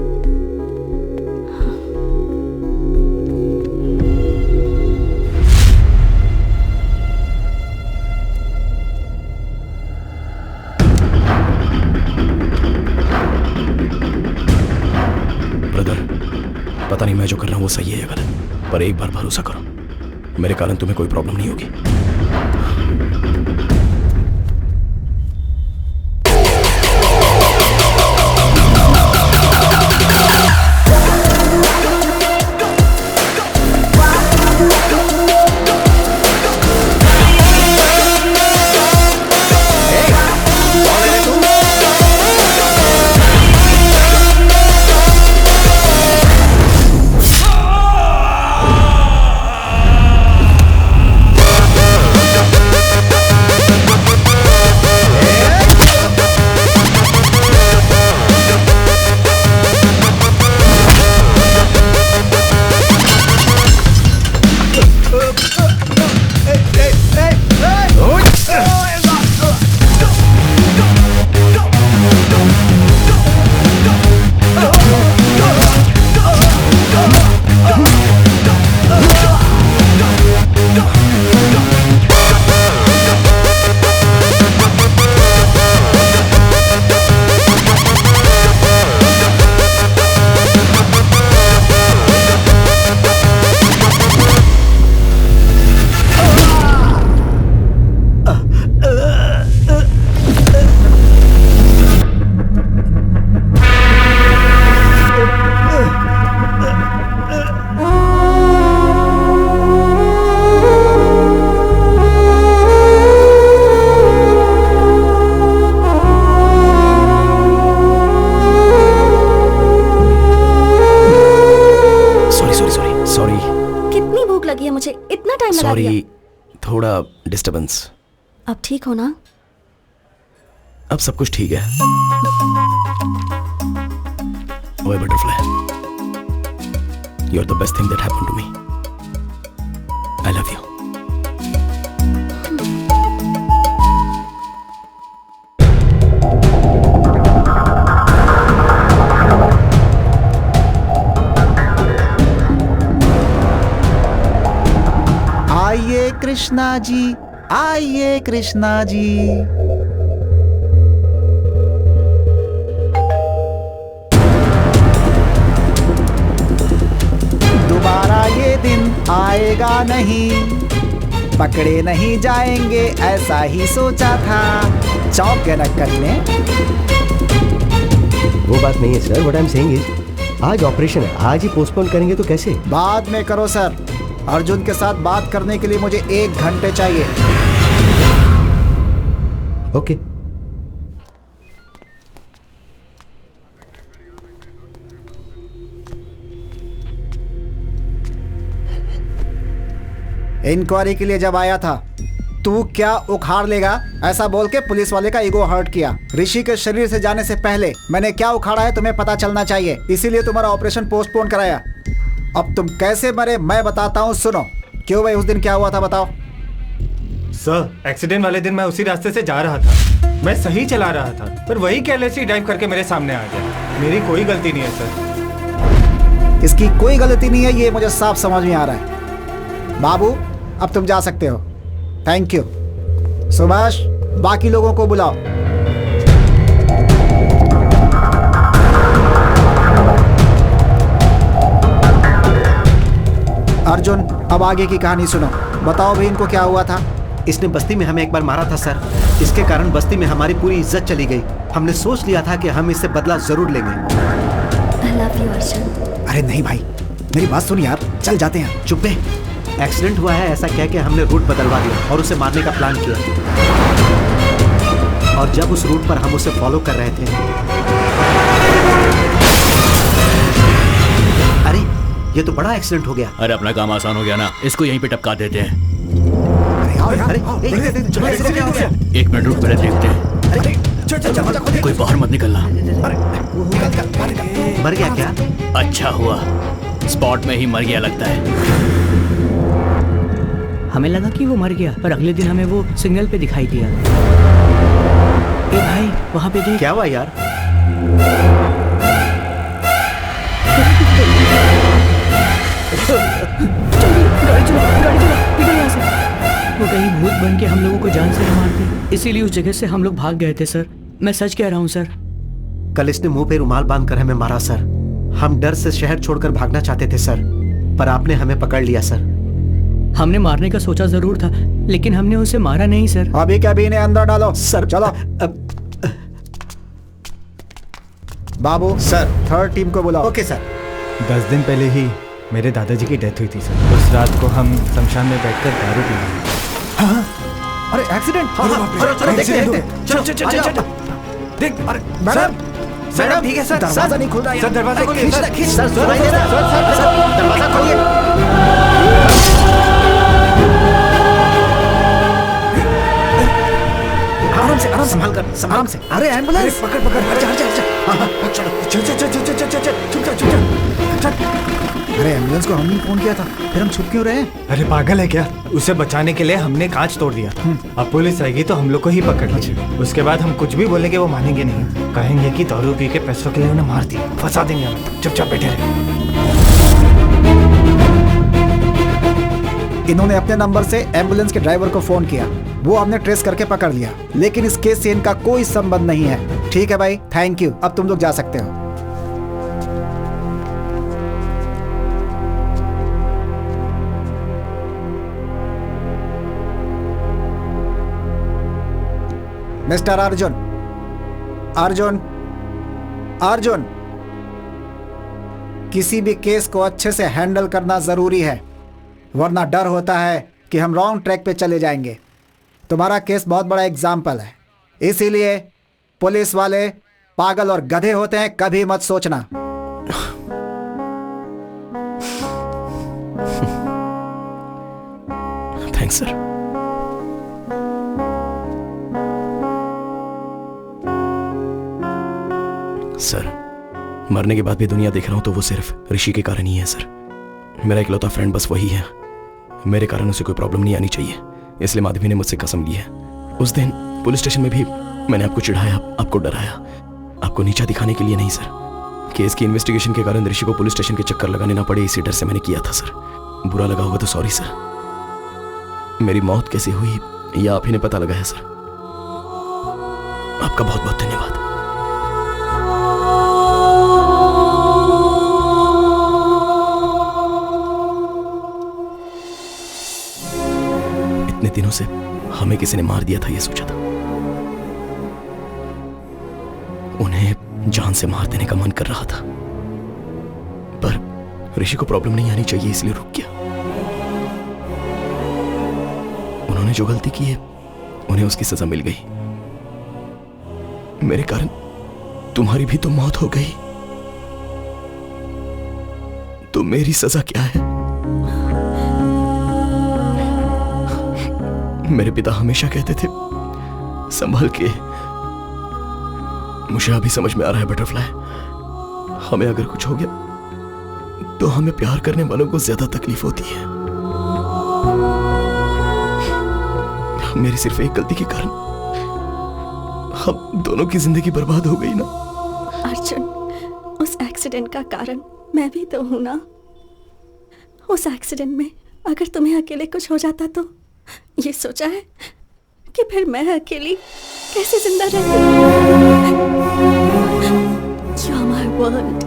ब्रदर, पता नहीं मैं जो कर रहा हूँ वो सही है या गलत, पर एक बार भरोसा करो, मेरे कारण तुम्हें कोई प्रॉब्लम नहीं होगी। सॉरी, थोड़ा डिस्टर्बेंस। अब ठीक हो ना? अब सब कुछ ठीक है। ओए butterfly, you are the best thing that happened to me. I love you. आइए कृष्णा जी, आइए कृष्णा जी। दोबारा ये दिन आएगा नहीं, पकड़े नहीं जाएंगे ऐसा ही सोचा था। चौंक गए ना करीने। वो बात नहीं है sir, what I am saying is आज ऑपरेशन है, आज ही पोस्टपोन करेंगे तो कैसे? बाद में करो सर। अर्जुन के साथ बात करने के लिए मुझे 1 घंटे चाहिए। ओके। इंक्वायरी के लिए जब आया था, तू क्या उखाड़ लेगा ऐसा बोल के पुलिस वाले का ईगो हर्ट किया। ऋषि के शरीर से जाने से पहले मैंने क्या उखाड़ा है तुम्हें पता चलना चाहिए, इसीलिए तुम्हारा ऑपरेशन पोस्टपोन कराया। अब तुम कैसे मरे मैं बताता हूँ, सुनो। क्यों भाई, उस दिन क्या हुआ था बताओ। सर, एक्सीडेंट वाले दिन मैं उसी रास्ते से जा रहा था। मैं सही चला रहा था, पर वही केयरलेसली ड्राइव करके मेरे सामने आ गया। मेरी कोई गलती नहीं है सर। इसकी कोई गलती नहीं है, ये मुझे साफ समझ में आ रहा है। बाबू, अब तुम जा सकते हो। Thank you. सुभाष, बाकी लोगों को बुलाओ। अर्जुन, अब आगे की कहानी सुनो। बताओ भाई, इनको क्या हुआ था? इसने बस्ती में हमें एक बार मारा था सर। इसके कारण बस्ती में हमारी पूरी इज्जत चली गई। हमने सोच लिया था कि हम इससे बदला जरूर लेंगे। I love you, Arjun. अरे नहीं भाई, मेरी बात सुन यार, चल जाते हैं। चुप है, एक्सीडेंट हुआ है ऐसा कह के हमने रूट बदलवा दिया और उसे मारने का प्लान किया। और जब उस रूट पर हम उसे फॉलो कर रहे थे, ये तो बड़ा एक्सीडेंट हो गया। अरे अपना काम आसान हो गया ना, इसको यहीं पे टपका देते हैं। अरे चलो, एक्सीडेंट हो गया। 1 मिनट रुक, पहले देखते हैं। कोई बाहर मत निकलना। मर गया क्या? अच्छा हुआ, स्पॉट में ही मर गया लगता है। हमें लगा कि वो मर गया, पर अगले दिन हमें वो सिग्नल पे दिखाई दिया। ए भाई, वहाँ पे देख। क्या हुआ यार? गाड़ी चला, निकल यहाँ से। वो कहीं भूत बन के हम लोगों को जान से न मार दे, इसीलिए उस जगह से हम लोग भाग गए थे सर। मैं सच कह रहा हूँ सर। कल इसने मुंह पे रुमाल बांधकर हमें मारा सर। हम डर से शहर छोड़कर भागना चाहते थे सर, पर आपने हमें पकड़ लिया सर। हमने मारने का सोचा जरूर था, लेकिन हमने उसे मारा नहीं सर। अभी कैबिन ने अंदर डालो सर। चलो बाबू सर, 3rd टीम को बुलाओ। Okay sir. 10 दिन पहले ही मेरे दादाजी की डेथ हुई थी सर। उस रात को हम शमशान में बैठकर दारू पी रहे थे। अरे एक्सीडेंट! चलो देख, अरे मैडम, मैडम ठीक है सर। दरवाजा नहीं खुल रहा है। सर दरवाजा खोलिए। सर सुनाई दे रहा है। सर दरवाजा खोलिए। आराम से, आराम से, संभाल कर, आराम से। अरे एम्बुलेंस! पकड़ पकड़, चल। अरे एम्बुलेंस को हमने फोन किया था, फिर हम छुप क्यों रहे हैं? अरे पागल है क्या? उसे बचाने के लिए हमने कांच तोड़ दिया था। अब पुलिस आएगी तो हम लोग को ही पकड़ लेगी। उसके बाद हम कुछ भी बोलेंगे वो मानेंगे नहीं, कहेंगे कि दारू पी के पैसों के लिए उन्हें मार दिया, फंसा देंगे हमें। चुपचाप बैठे रहे। इन्होंने अपने नंबर से एम्बुलेंस के ड्राइवर को फोन किया, वो हमने ट्रेस करके पकड़ लिया, लेकिन इस केस से इनका कोई संबंध नहीं है। ठीक है भाई, थैंक यू। अब तुम लोग जा सकते हो। मिस्टर अर्जुन, अर्जुन, अर्जुन, किसी भी केस को अच्छे से हैंडल करना जरूरी है, वरना डर होता है कि हम रॉन्ग ट्रैक पे चले जाएंगे। तुम्हारा केस बहुत बड़ा एग्जाम्पल है, इसीलिए पुलिस वाले पागल और गधे होते हैं, कभी मत सोचना। Thanks sir. सर, मरने के बाद भी दुनिया देख रहा हूं तो वो सिर्फ ऋषि के कारण ही है सर। मेरा इकलौता फ्रेंड बस वही है। मेरे कारण उसे कोई प्रॉब्लम नहीं आनी चाहिए, इसलिए माधवी ने मुझसे कसम ली है। उस दिन पुलिस स्टेशन में भी मैंने आपको चिढ़ाया, आपको डराया, आपको नीचा दिखाने के लिए नहीं सर। केस की इन्वेस्टिगेशन के कारण ऋषि को पुलिस स्टेशन के चक्कर लगाने ना पड़े, इसी डर से मैंने किया था सर। बुरा लगा होगा तो सॉरी सर। मेरी मौत कैसे हुई यह आप ही ने पता लगाया सर। आपका बहुत बहुत धन्यवाद। इतने दिनों से हमें किसी ने मार दिया था ये सोचा था, उन्हें जान से मार देने का मन कर रहा था, पर ऋषि को प्रॉब्लम नहीं आनी चाहिए इसलिए रुक गया। उन्होंने जो गलती की है उन्हें उसकी सजा मिल गई। मेरे कारण तुम्हारी भी तो मौत हो गई, तो मेरी सजा क्या है? मेरे पिता हमेशा कहते थे संभल के। मुझे अभी समझ में आ रहा है बटरफ्लाई, हमें अगर कुछ हो गया तो हमें प्यार करने वालों को ज्यादा तकलीफ होती है। मेरी सिर्फ एक गलती के कारण हम दोनों की जिंदगी बर्बाद हो गई ना। अर्जुन, उस एक्सीडेंट का कारण मैं भी तो हूं ना। उस एक्सीडेंट में अगर तुम्हें अकेले कुछ हो जाता तो ये सोचा है कि फिर मैं अकेली कैसे जिंदा रहती। You are my world।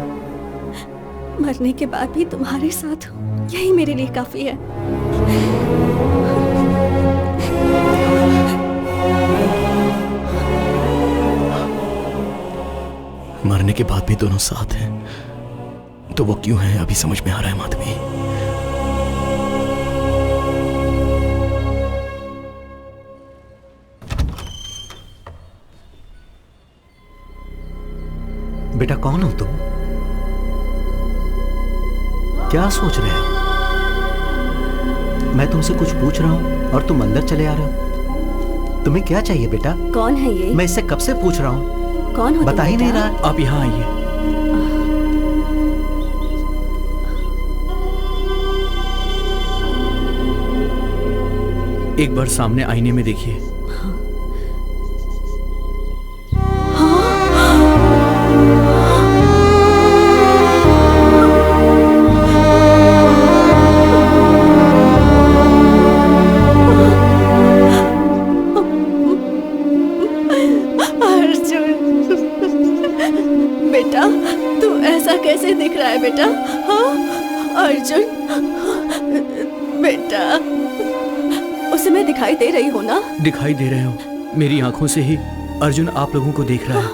मरने के बाद भी तुम्हारे साथ हूँ, यही मेरे लिए काफी है। मरने के बाद भी दोनों साथ हैं, तो वो क्यों हैं अभी समझ में आ रहा है माधवी। बेटा कौन हो तुम? क्या सोच रहे हो? मैं तुमसे कुछ पूछ रहा हूँ और तुम अंदर चले आ रहे हो। तुम्हें क्या चाहिए बेटा? कौन है ये? मैं इससे कब से पूछ रहा हूँ, कौन हो? बता ही नहीं रहा। आप यहाँ आइए। एक बार सामने आईने में देखिए। कैसे दिख रहा है बेटा? हाँ अर्जुन बेटा, उसे मैं दिखाई दे रही हूँ ना? दिखाई दे रहे हो। मेरी आंखों से ही अर्जुन आप लोगों को देख रहा है।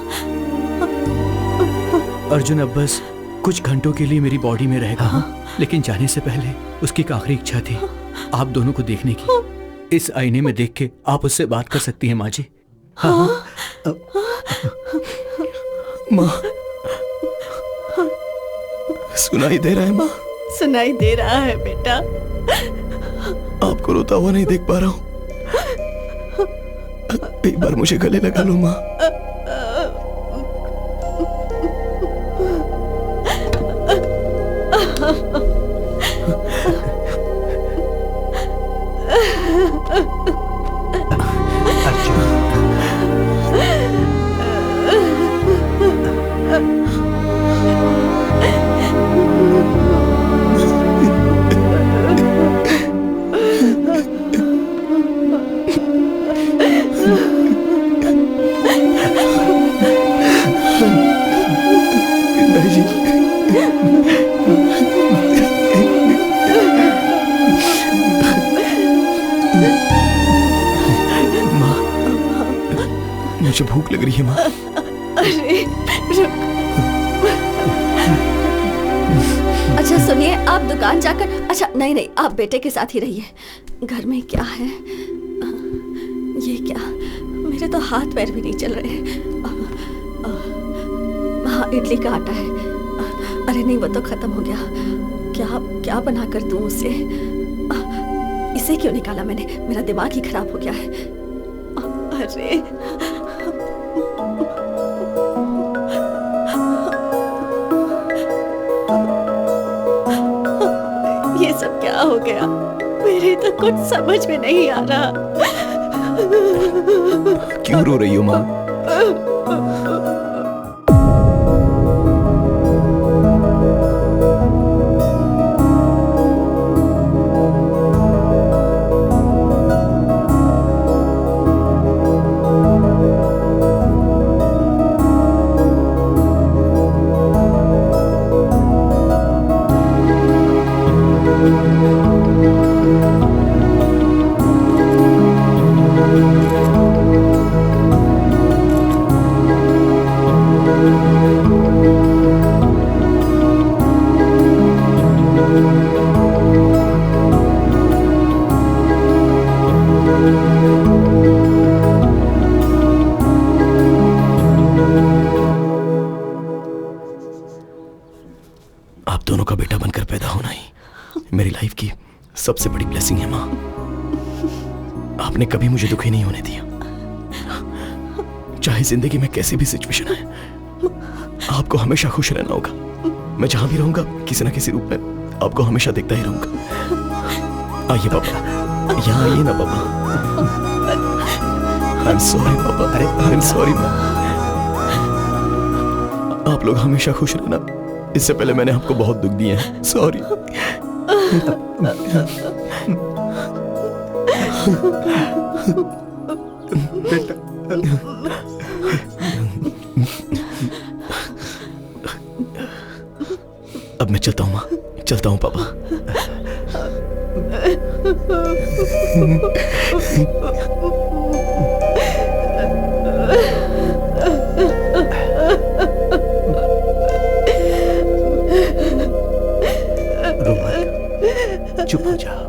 अर्जुन अब बस कुछ घंटों के लिए मेरी बॉडी में रहेगा। लेकिन जाने से पहले उसकी एक आखिरी इच्छा थी आप दोनों को देखने की। इस आईने में देख के आप उससे बात कर सकती हैं माँ जी। हाँ। माँ सुनाई दे रहा है माँ? सुनाई दे रहा है बेटा। आपको रोता हुआ नहीं देख पा रहा हूँ। एक बार मुझे गले लगा लो माँ। मुझे भूख लग रही है माँ। अरे रुक। अच्छा सुनिए, आप दुकान जाकर, अच्छा नहीं आप बेटे के साथ ही रहिए। घर में क्या है? ये क्या, मेरे तो हाथ पैर भी नहीं चल रहे। हाँ इडली का आटा है। अरे नहीं वो तो खत्म हो गया। क्या बना कर दूं उसे? इसे क्यों निकाला मैंने? मेरा दिमाग ही खराब हो गया है। अरे ये सब क्या हो गया? मेरे तो कुछ समझ में नहीं आ रहा। क्यों रो रही हो माँ? सबसे बड़ी ब्लेसिंग है माँ। आपने कभी मुझे दुखी नहीं होने दिया। चाहे जिंदगी में कैसी भी सिचुएशन आए, आपको हमेशा खुश रहना होगा। मैं जहां भी रहूंगा किसी ना किसी रूप में आपको हमेशा देखता ही रहूंगा। आइए पापा, यहाँ आइए ना पापा। आई एम सॉरी पापा। अरे आई एम सॉरी माँ। आप लोग हमेशा खुश रहना। इससे पहले मैंने आपको बहुत दुख दिया है। सॉरी। बेटा अब मैं चलता हूँ माँ, चलता हूँ पापा। रो मत, चुप हो जा।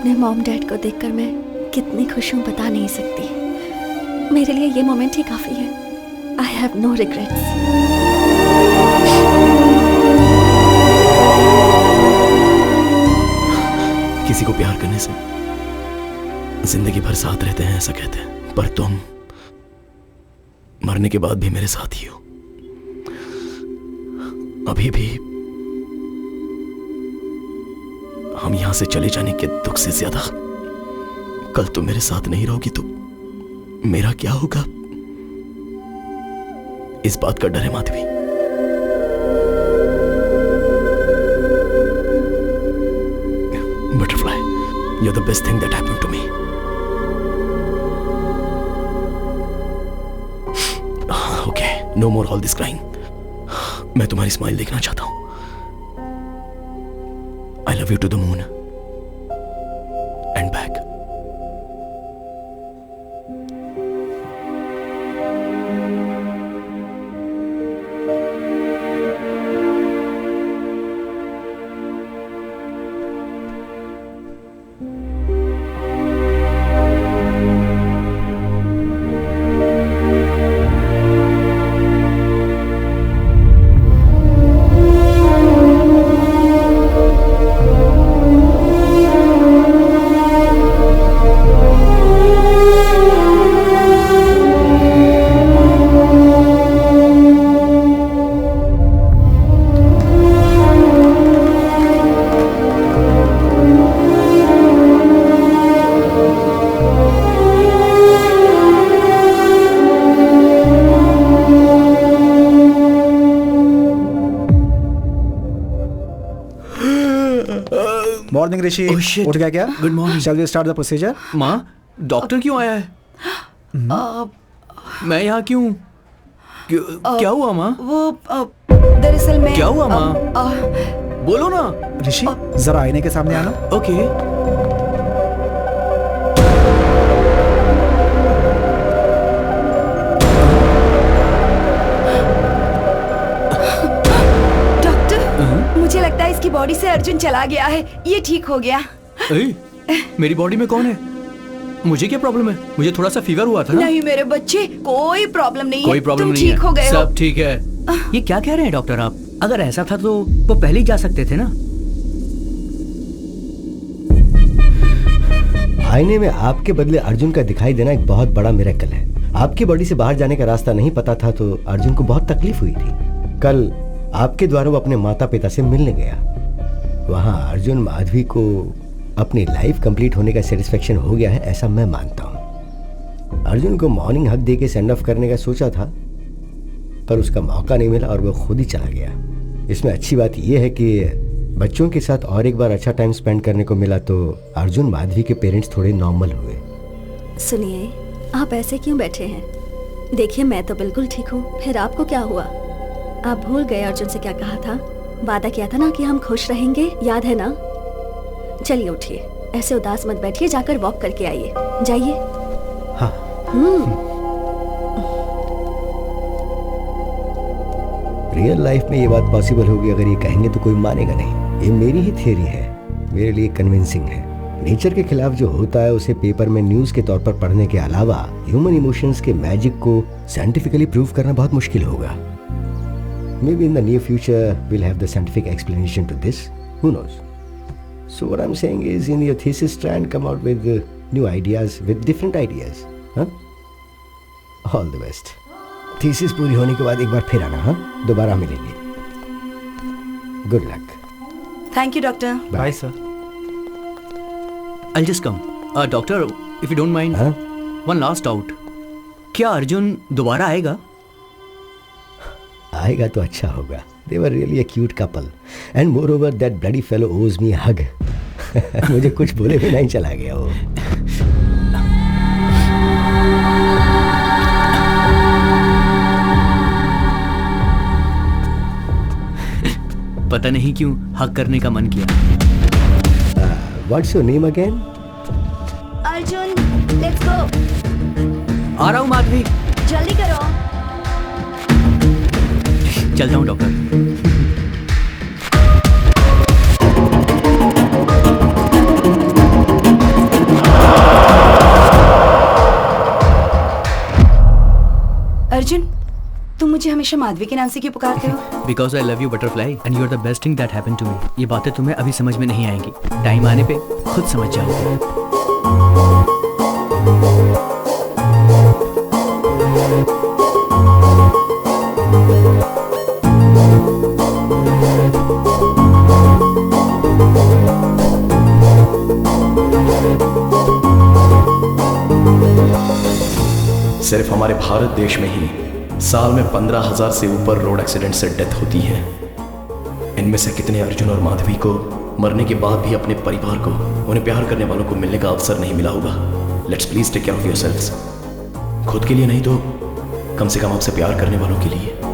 अपने मॉम डैड को देखकर मैं कितनी खुश हूँ बता नहीं सकती। मेरे लिए ये मोमेंट ही काफी है। I have no regrets. किसी को प्यार करने से जिंदगी भर साथ रहते हैं ऐसा कहते हैं, पर तुम मरने के बाद भी मेरे साथ ही हो। अभी भी हम यहां से चले जाने के दुख से ज्यादा कल तुम मेरे साथ नहीं रहोगी तो मेरा क्या होगा, इस बात का डर है Madhavi. Butterfly, you're the best thing that happened to me. Okay, no more all this crying. मैं तुम्हारी स्माइल देखना चाहता हूं। I love you to the moon and back. Morning Rishi, उठ गया क्या? Good morning. Shall we start the procedure? माँ, doctor क्यों आया है? मैं यहाँ क्यों? क्या हुआ माँ? वो दरअसल मैं क्या हुआ माँ? बोलो ना। ऋषि जरा आईने के सामने आना। ओके। मुझे लगता है इसकी बॉडी से अर्जुन चला गया है। ये ठीक हो गया। मेरी बॉडी में कौन है? मुझे क्या प्रॉब्लम है? मुझे थोड़ा सा फीवर हुआ था ना। नहीं मेरे बच्चे, कोई प्रॉब्लम नहीं है। कोई प्रॉब्लम नहीं है। ठीक हो गए हो। सब ठीक है। ये क्या कह रहे हैं डॉक्टर आप? अगर ऐसा था तो वो पहले ही जा सकते थे ना। आईने में आपके बदले अर्जुन का दिखाई देना एक बहुत बड़ा मिरेकल है। आपकी बॉडी से बाहर जाने का रास्ता नहीं पता था तो अर्जुन को बहुत तकलीफ हुई थी। कल आपके द्वारा वो अपने माता पिता से मिलने गया। वहां अर्जुन माधवी को अपनी लाइफ कंप्लीट होने का सेटिस्फेक्शन हो गया है ऐसा मैं मानता हूं। अर्जुन को मॉर्निंग हक दे के सेंड ऑफ करने का सोचा था पर उसका मौका नहीं मिला और वो खुद ही चला गया। इसमें अच्छी बात यह है कि बच्चों के साथ और एक बार अच्छा टाइम स्पेंड करने को मिला तो अर्जुन माधवी के पेरेंट्स थोड़े नॉर्मल हुए। सुनिए, आप ऐसे क्यों बैठे हैं? देखिए मैं तो बिल्कुल ठीक हूँ। फिर आपको क्या हुआ? आप भूल गए अर्जुन से क्या कहा था? वादा किया था ना कि हम खुश रहेंगे, याद है ना? चलिए उठिए, ऐसे उदास मत बैठिए, जाकर वॉक करके आइए। जाइए। हाँ। रियल लाइफ में ये बात पॉसिबल होगी अगर ये कहेंगे तो कोई मानेगा नहीं। ये मेरी ही थियरी है, मेरे लिए कन्विंसिंग है। नेचर के खिलाफ जो होता है उसे पेपर में न्यूज के तौर पर पढ़ने के अलावा ह्यूमन इमोशंस के मैजिक को साइंटिफिकली प्रूव करना बहुत मुश्किल होगा। Maybe in the near future we'll have the scientific explanation to this. Who knows? So what I'm saying is, in your thesis, try and come out with new ideas, with different ideas. Huh? All the best. Thesis पूरी होने के बाद एक बार फिर आना, हाँ? दोबारा मिलेंगे। Good luck. Thank you, doctor. Bye, sir. I'll just come. Doctor, if you don't mind, one last doubt. क्या अर्जुन दोबारा आएगा? आएगा तो अच्छा होगा। They were really a cute couple. And moreover, that bloody fellow owes me a hug. मुझे कुछ बोले भी नहीं चला गया वो। पता नहीं क्यों हक करने का मन किया। What's your name again? Arjun, let's go. आ रहा हूँ माधवी। जल्दी करो। चलता हूँ डॉक्टर। हमेशा माधवी के नाम से क्यों पुकारते हो? Because I love you butterfly and you are the best thing that happened to me. ये बातें तुम्हें अभी समझ में नहीं आएंगी, टाइम आने पे खुद समझ जाओगे। सिर्फ हमारे भारत देश में ही साल में 15,000 से ऊपर रोड एक्सीडेंट से डेथ होती है। इनमें से कितने अर्जुन और माधवी को मरने के बाद भी अपने परिवार को, उन्हें प्यार करने वालों को मिलने का अवसर नहीं मिला होगा। Let's please take care of yourselves. खुद के लिए नहीं तो कम से कम आपसे प्यार करने वालों के लिए।